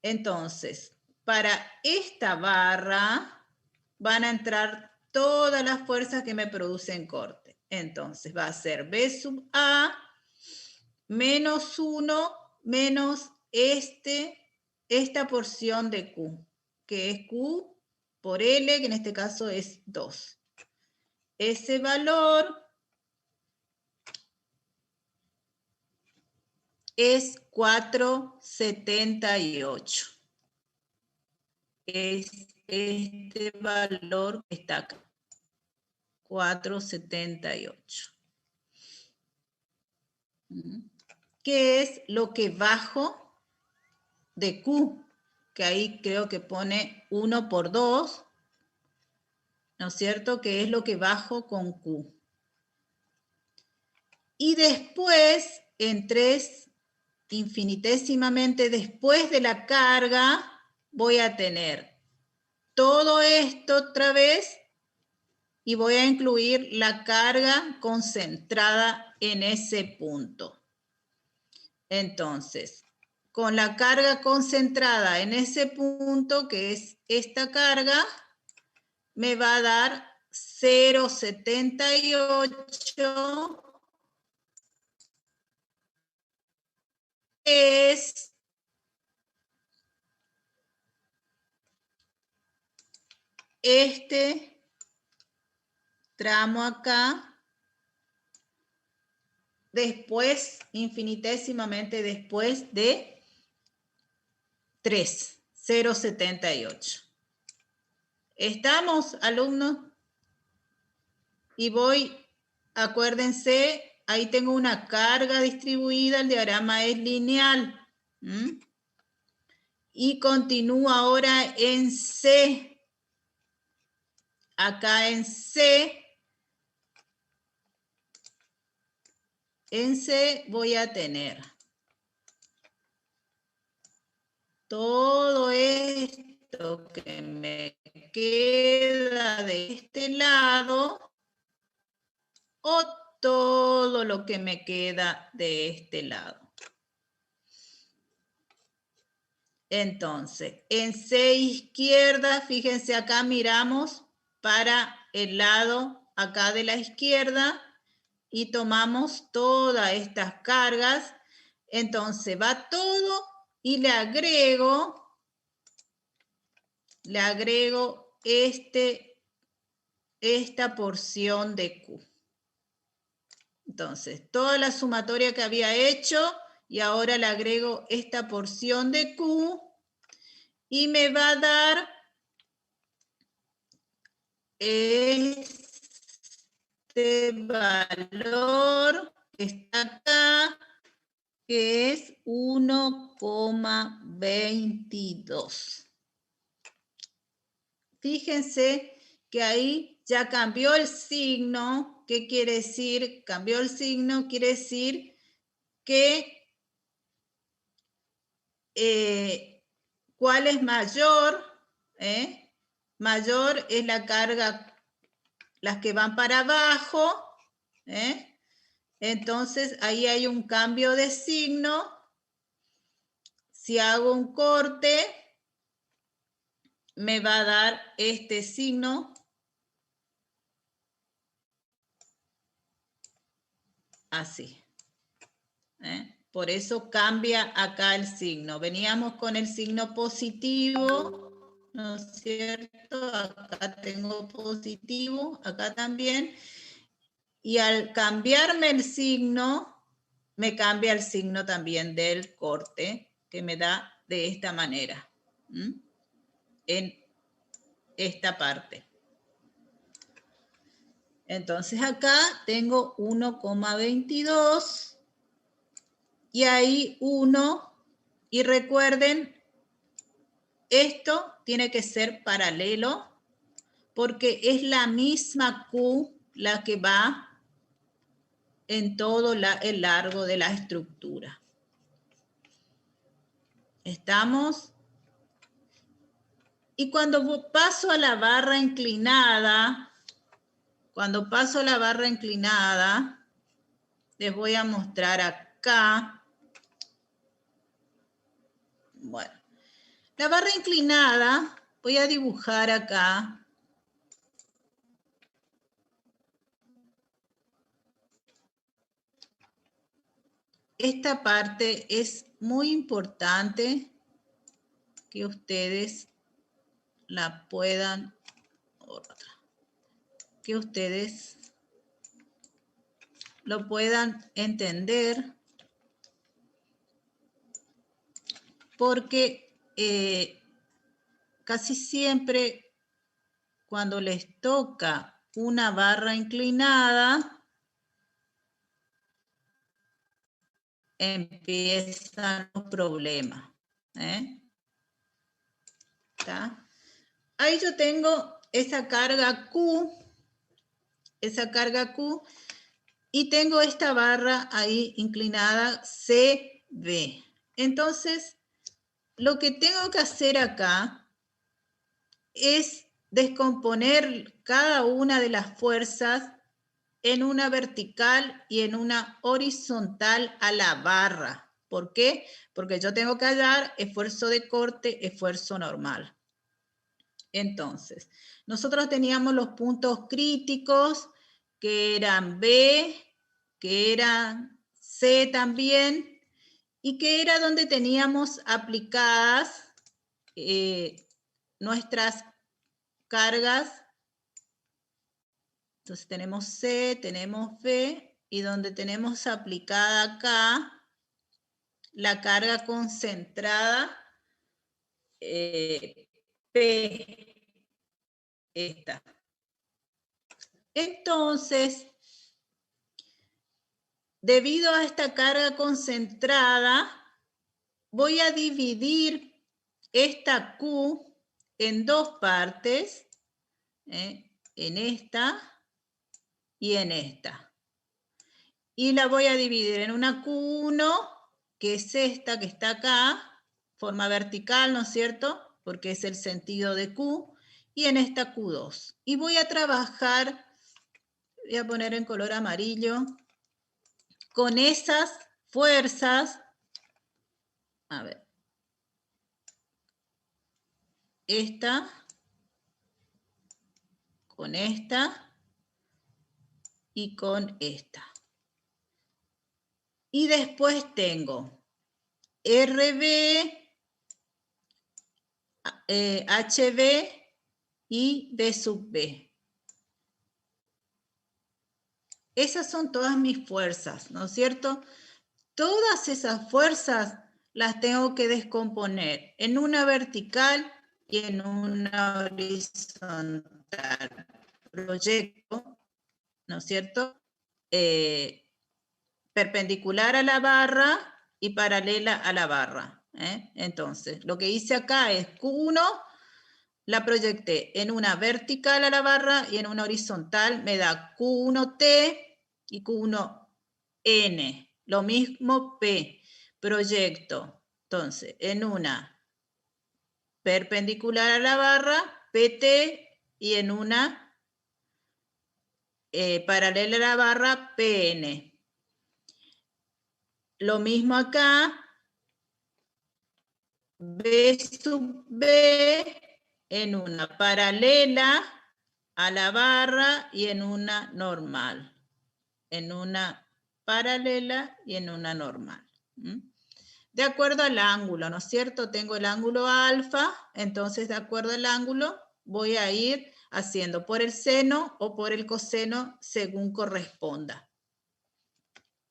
B: Entonces, para esta barra van a entrar todas las fuerzas que me producen corte. Entonces, va a ser V sub A menos 1 menos esta porción de Q, que es Q por L, que en este caso es 2. Ese valor es 478. Es este valor que está acá. 478. ¿Qué es lo que bajo de Q? Que ahí creo que pone 1 por 2. ¿No es cierto? Que es lo que bajo con Q. Y después, en 3, infinitésimamente después de la carga, voy a tener todo esto otra vez y voy a incluir la carga concentrada en ese punto. Entonces, con la carga concentrada en ese punto, que es esta carga, me va a dar 0,78 es este tramo acá después, infinitésimamente después de 3, 0,78. ¿Estamos, alumnos? Y voy, acuérdense, ahí tengo una carga distribuida, el diagrama es lineal. Y continúo ahora en C. Acá en C voy a tener todo esto que me queda de este lado o todo lo que me queda de este lado. Entonces, en C izquierda, fíjense acá miramos para el lado acá de la izquierda y tomamos todas estas cargas. Entonces va todo y le agrego esta porción de Q. Entonces, toda la sumatoria que había hecho y ahora le agrego esta porción de Q y me va a dar este valor que está acá, que es 1,22. Fíjense que ahí ya cambió el signo. ¿Qué quiere decir? Cambió el signo, quiere decir que ¿cuál es mayor? Mayor es la carga, las que van para abajo. Entonces ahí hay un cambio de signo. Si hago un corte, me va a dar este signo. Así. Por eso cambia acá el signo. Veníamos con el signo positivo, ¿no es cierto? Acá tengo positivo, acá también. Y al cambiarme el signo, me cambia el signo también del corte, que me da de esta manera. En esta parte. Entonces acá tengo 1,22 y ahí 1. Y recuerden, esto tiene que ser paralelo porque es la misma Q la que va en todo el largo de la estructura. ¿Estamos? Y cuando paso a la barra inclinada, les voy a mostrar acá. Bueno, la barra inclinada, voy a dibujar acá. Esta parte es muy importante que ustedes la puedan, que ustedes lo puedan entender, porque casi siempre cuando les toca una barra inclinada, empiezan los problemas. ¿Está? Ahí yo tengo esa carga Q, y tengo esta barra ahí inclinada CB. Entonces, lo que tengo que hacer acá es descomponer cada una de las fuerzas en una vertical y en una horizontal a la barra. ¿Por qué? Porque yo tengo que hallar esfuerzo de corte, esfuerzo normal. Entonces, nosotros teníamos los puntos críticos, que eran B, que eran C también, y que era donde teníamos aplicadas nuestras cargas. Entonces tenemos C, tenemos B y donde tenemos aplicada acá la carga concentrada P, esta. Entonces, debido a esta carga concentrada, voy a dividir esta Q en dos partes, en esta y en esta. Y la voy a dividir en una Q1, que es esta que está acá, forma vertical, ¿no es cierto? Porque es el sentido de Q, y en esta Q2. Y voy a trabajar, voy a poner en color amarillo, con esas fuerzas, a ver, esta, con esta y con esta. Y después tengo RB, HB y B sub B. Esas son todas mis fuerzas, ¿no es cierto? Todas esas fuerzas las tengo que descomponer en una vertical y en una horizontal. Proyecto, ¿no es cierto? Perpendicular a la barra y paralela a la barra. Entonces, lo que hice acá es Q1, la proyecté en una vertical a la barra y en una horizontal me da Q1T y Q1N. Lo mismo P. Proyecto, entonces, en una perpendicular a la barra, PT, y en una paralela a la barra, PN. Lo mismo acá, B sub B en una paralela a la barra y en una normal. En una paralela y en una normal. De acuerdo al ángulo, ¿no es cierto? Tengo el ángulo alfa, entonces de acuerdo al ángulo voy a ir haciendo por el seno o por el coseno según corresponda.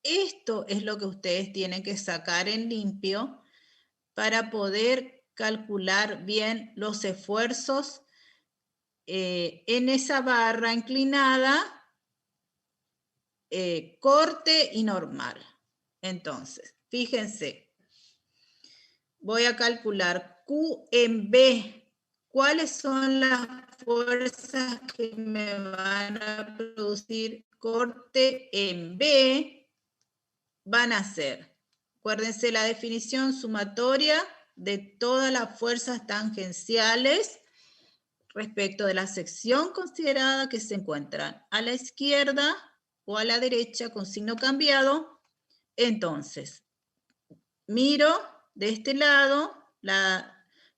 B: Esto es lo que ustedes tienen que sacar en limpio para poder calcular bien los esfuerzos en esa barra inclinada, corte y normal. Entonces, fíjense, voy a calcular Q en B. ¿Cuáles son las fuerzas que me van a producir corte en B? Van a ser, acuérdense la definición sumatoria de todas las fuerzas tangenciales respecto de la sección considerada que se encuentran a la izquierda o a la derecha con signo cambiado. Entonces, miro de este lado,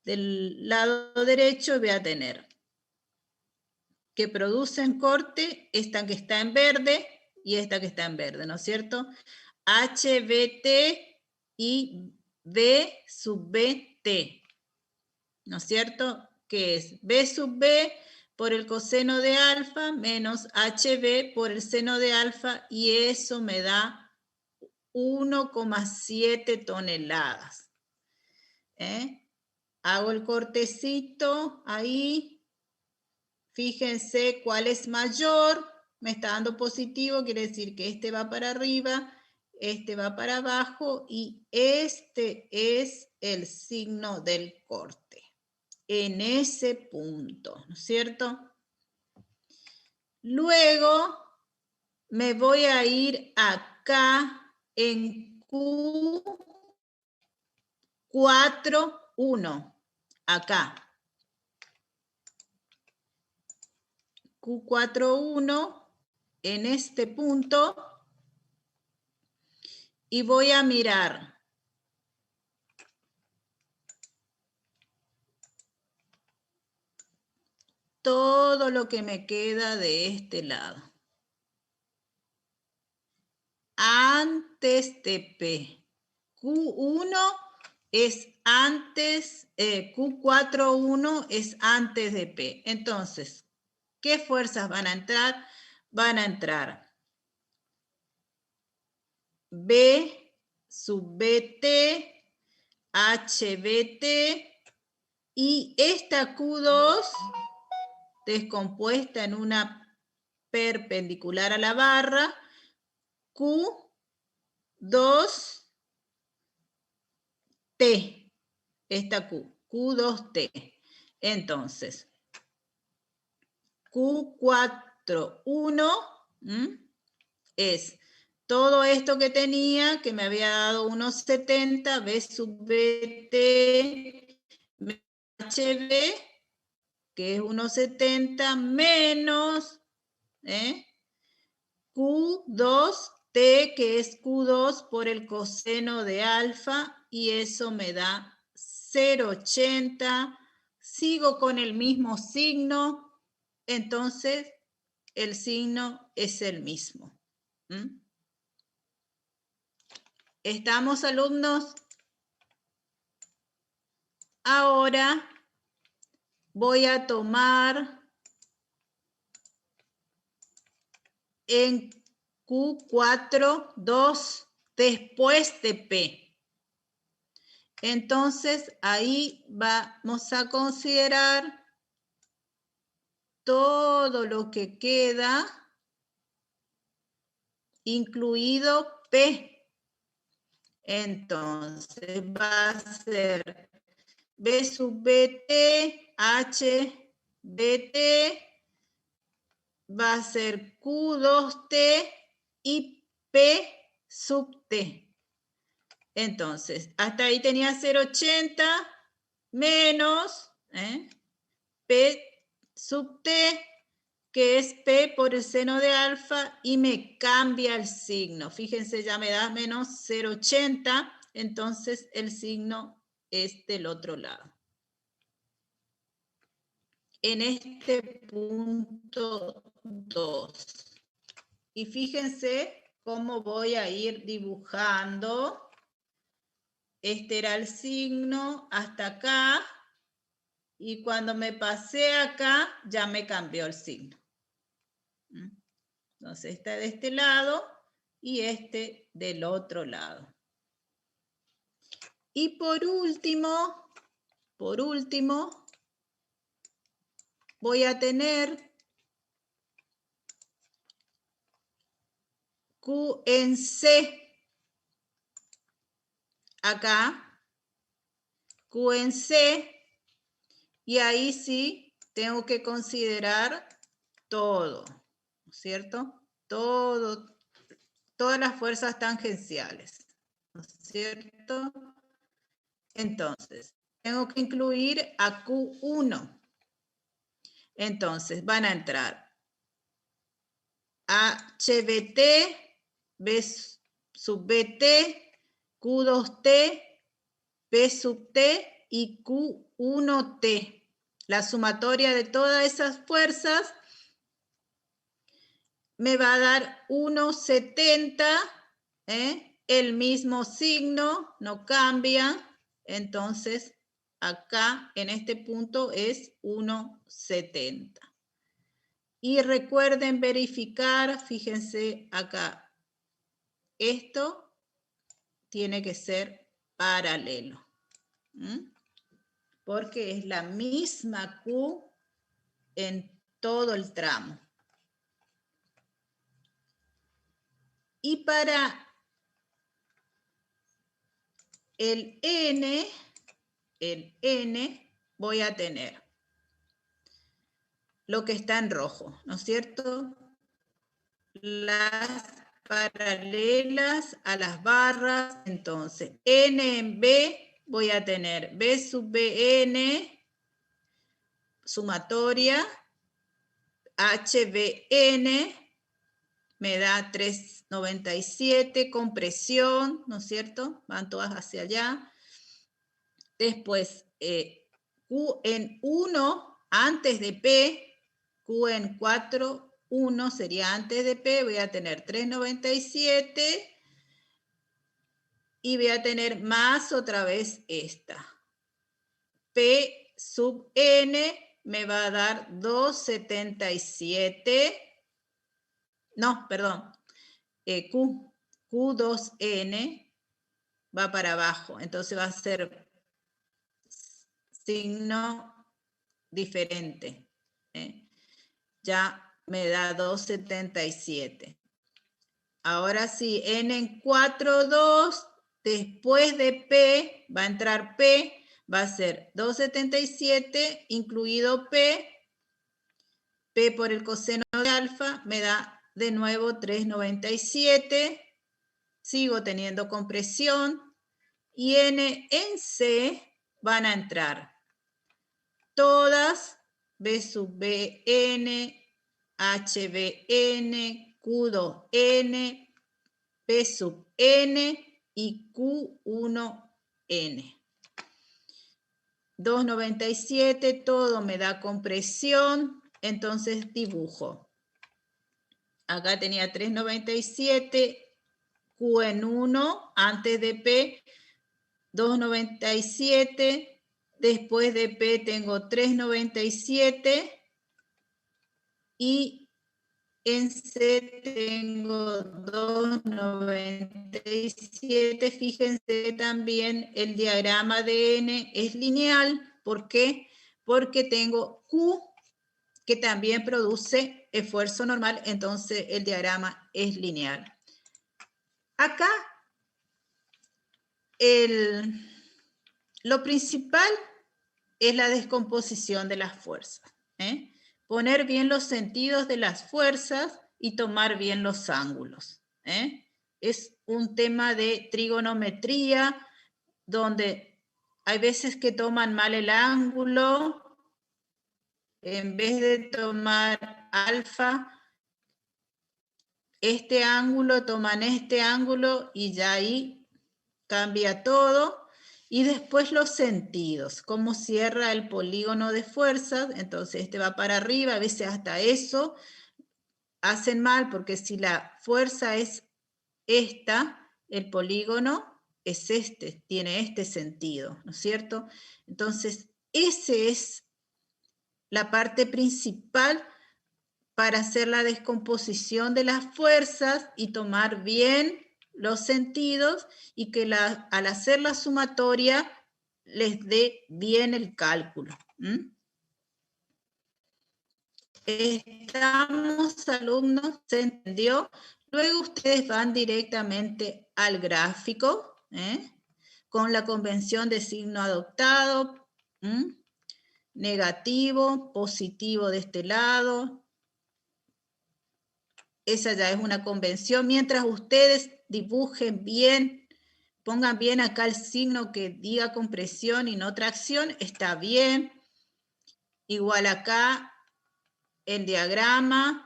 B: del lado derecho voy a tener que producen corte, esta que está en verde y esta que está en verde, ¿no es cierto? HBT y B sub BT, ¿no es cierto? Que es B sub B por el coseno de alfa menos HB por el seno de alfa, y eso me da 1,7 toneladas. Hago el cortecito ahí. Fíjense cuál es mayor. Me está dando positivo, quiere decir que este va para arriba, este va para abajo y este es el signo del corte. En ese punto, ¿no es cierto? Luego me voy a ir acá en Q4,1, acá. Q4,1 en este punto y voy a mirar todo lo que me queda de este lado. Antes de P. Q1 es antes, Q4,1 es antes de P. Entonces, ¿qué fuerzas van a entrar? Van a entrar B sub BT, HBT, y esta Q2 descompuesta en una perpendicular a la barra, Q2T, esta Q2T. Entonces, Q41 es todo esto que tenía, que me había dado 1,70, B sub BT, HB, que es 1,70 menos Q2T, que es Q2 por el coseno de alfa, y eso me da 0,80. Sigo con el mismo signo, entonces el signo es el mismo. ¿Estamos, alumnos? Ahora voy a tomar en Q4, 2 después de P. Entonces, ahí vamos a considerar todo lo que queda, incluido P. Entonces, va a ser B sub BT, H, BT, va a ser Q2T y P sub T. Entonces, hasta ahí tenía 0,80 menos P sub T, que es P por el seno de alfa, y me cambia el signo. Fíjense, ya me da menos 0,80, entonces el signo es del otro lado. En este punto 2. Y fíjense cómo voy a ir dibujando. Este era el signo hasta acá. Y cuando me pasé acá, ya me cambió el signo. Entonces, este de este lado y este del otro lado. Y por último, voy a tener Q en C. Acá, Q en C. Y ahí sí tengo que considerar todo, ¿no es cierto? Todo, todas las fuerzas tangenciales, ¿no es cierto? Entonces, tengo que incluir a Q1. Entonces, van a entrar HBT, B sub BT, Q2T, P sub T y Q1T. La sumatoria de todas esas fuerzas me va a dar 1,70, el mismo signo, no cambia. Entonces, acá en este punto es 1,70. Y recuerden verificar, fíjense acá, esto tiene que ser paralelo. Porque es la misma Q en todo el tramo. Y para el N voy a tener lo que está en rojo, ¿no es cierto? Las paralelas a las barras. Entonces, N en B voy a tener B sub BN, sumatoria, HBN, me da 3,97, compresión, ¿no es cierto? Van todas hacia allá. Después, Q en 1, antes de P, Q en 4, 1 sería antes de P, voy a tener 3,97 y voy a tener más otra vez esta. P sub N me va a dar 2,77. No, perdón. Q Q2N va para abajo, entonces va a ser signo diferente. Ya me da 277. Ahora sí, N en 4, 2, después de P, va a entrar P, va a ser 277, incluido P por el coseno de alfa, me da de nuevo 397, sigo teniendo compresión, y N en C van a entrar todas B sub Bn, HBN, Q2N, P sub N y Q1N. 297, todo me da compresión, entonces dibujo. Acá tenía 397, Q en 1, antes de P, 297, después de P tengo 397 y en C tengo 297. Fíjense también el diagrama de N es lineal. ¿Por qué? Porque tengo Q que también produce esfuerzo normal, entonces el diagrama es lineal. Acá lo principal es la descomposición de las fuerzas. Poner bien los sentidos de las fuerzas y tomar bien los ángulos. Es un tema de trigonometría donde hay veces que toman mal el ángulo, en vez de tomar alfa, este ángulo, toman este ángulo y ya ahí cambia todo. Y después los sentidos, cómo cierra el polígono de fuerzas, entonces este va para arriba, a veces hasta eso hacen mal, porque si la fuerza es esta, el polígono es este, tiene este sentido, ¿no es cierto? Entonces, esa es la parte principal para hacer la descomposición de las fuerzas y tomar bien los sentidos y que al hacer la sumatoria les dé bien el cálculo. Estamos, alumnos, ¿se entendió? Luego ustedes van directamente al gráfico, con la convención de signo adoptado, negativo, positivo de este lado. Esa ya es una convención. Mientras ustedes dibujen bien, pongan bien acá el signo que diga compresión y no tracción, está bien. Igual acá, el diagrama.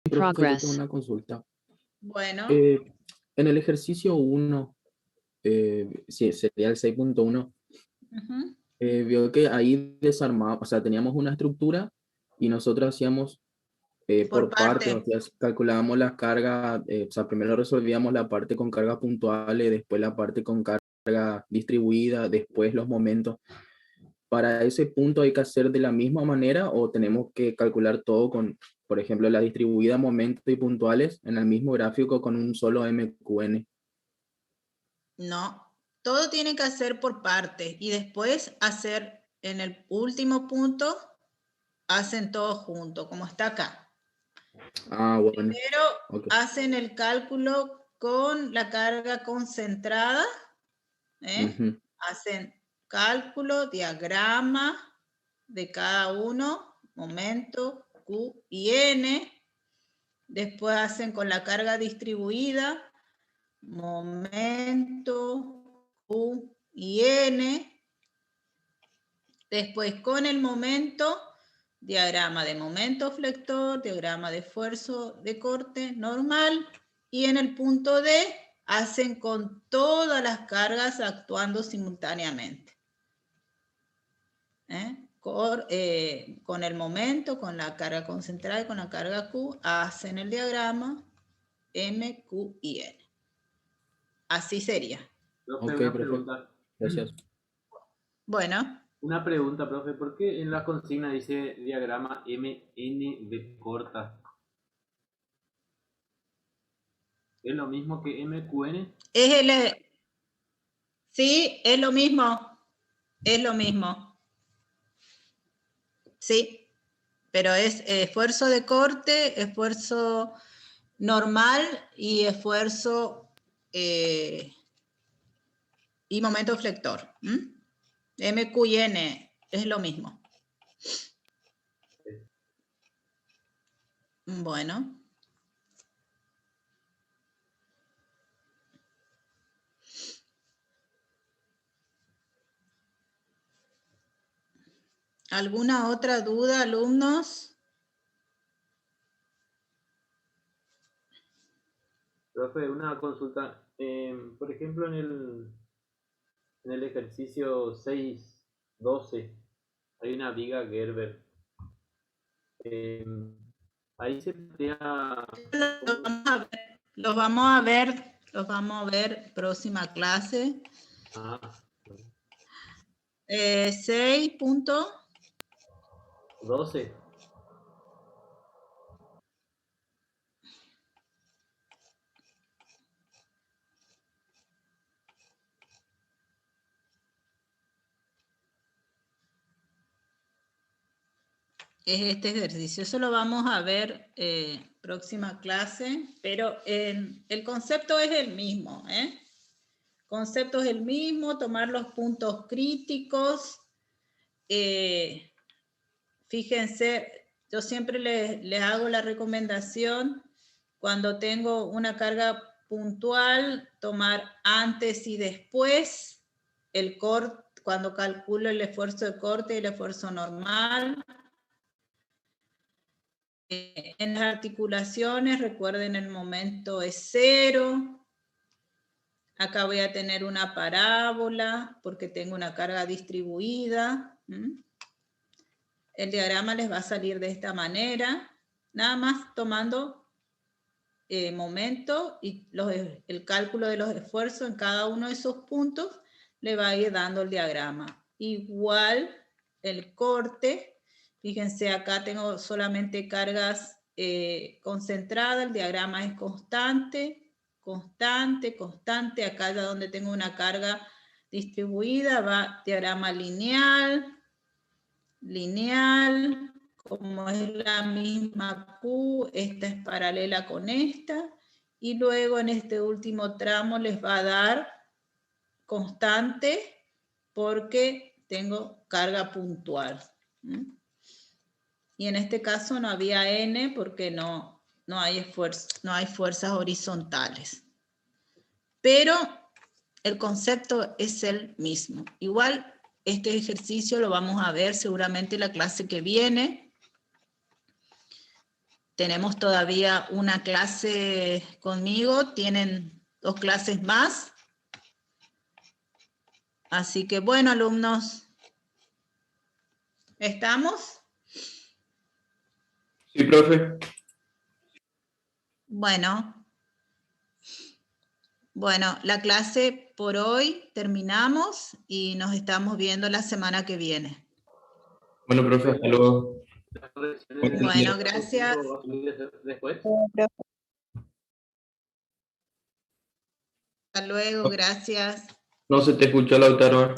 L: Profe, yo tengo una consulta.
B: Bueno.
L: En el ejercicio 1, sí, sería el 6.1, vio que ahí desarmamos, o sea, teníamos una estructura y nosotros hacíamos por partes, o sea, calculábamos las cargas, o sea, primero resolvíamos la parte con cargas puntuales, después la parte con carga distribuida, después los momentos. ¿Para ese punto hay que hacer de la misma manera o tenemos que calcular todo con, por ejemplo, la distribuida, momentos y puntuales en el mismo gráfico con un solo MQN?
B: No, todo tiene que hacer por partes y después hacer en el último punto, hacen todo junto, como está acá.
L: Ah, bueno.
B: Primero hacen el cálculo con la carga concentrada, hacen cálculo, diagrama de cada uno, momento, Q y N, después hacen con la carga distribuida, momento, Q y N, después con el momento, diagrama de momento flector, diagrama de esfuerzo de corte normal, y en el punto D hacen con todas las cargas actuando simultáneamente. con el momento, con la carga concentrada y con la carga Q, hacen el diagrama M, Q y N. Así sería.
M: Profe,
L: Ok,
M: una
L: profe.
M: pregunta.
L: Gracias.
B: Bueno,
M: Una pregunta, profe. ¿Por qué en la consigna dice diagrama MNV corta? ¿Es lo mismo que MQN?
B: Sí, es lo mismo. Es lo mismo. Sí, pero es esfuerzo de corte, esfuerzo normal y esfuerzo y momento flector. M, Q y N es lo mismo. Bueno. ¿Alguna otra duda, alumnos?
M: Profe, una consulta. Por ejemplo, en el ejercicio 6.12 hay una viga Gerber. Ahí se plantea...
B: Los vamos a ver próxima clase.
M: 6.12.
B: Es este ejercicio. Eso lo vamos a ver próxima clase, pero el concepto es el mismo. Concepto es el mismo, tomar los puntos críticos. Fíjense, yo siempre les hago la recomendación, cuando tengo una carga puntual, tomar antes y después el corte, cuando calculo el esfuerzo de corte y el esfuerzo normal. En las articulaciones, recuerden, el momento es 0. Acá voy a tener una parábola porque tengo una carga distribuida. El diagrama les va a salir de esta manera, nada más tomando momento y el cálculo de los esfuerzos en cada uno de esos puntos le va a ir dando el diagrama. Igual el corte. Fíjense, acá tengo solamente cargas concentradas, el diagrama es constante, constante, constante. Acá ya donde tengo una carga distribuida va diagrama lineal, lineal, como es la misma Q, esta es paralela con esta, y luego en este último tramo les va a dar constante porque tengo carga puntual. Y en este caso no había N porque no hay fuerzas horizontales. Pero el concepto es el mismo. Igual este ejercicio lo vamos a ver seguramente la clase que viene. Tenemos todavía una clase conmigo, tienen 2 clases más. Así que bueno, alumnos, ¿estamos?
K: Sí, profe.
B: Bueno, la clase por hoy terminamos y nos estamos viendo la semana que viene.
K: Bueno, profe, hasta luego.
B: Bueno, gracias. Hasta luego, gracias.
K: No se te escuchó, Lautaro.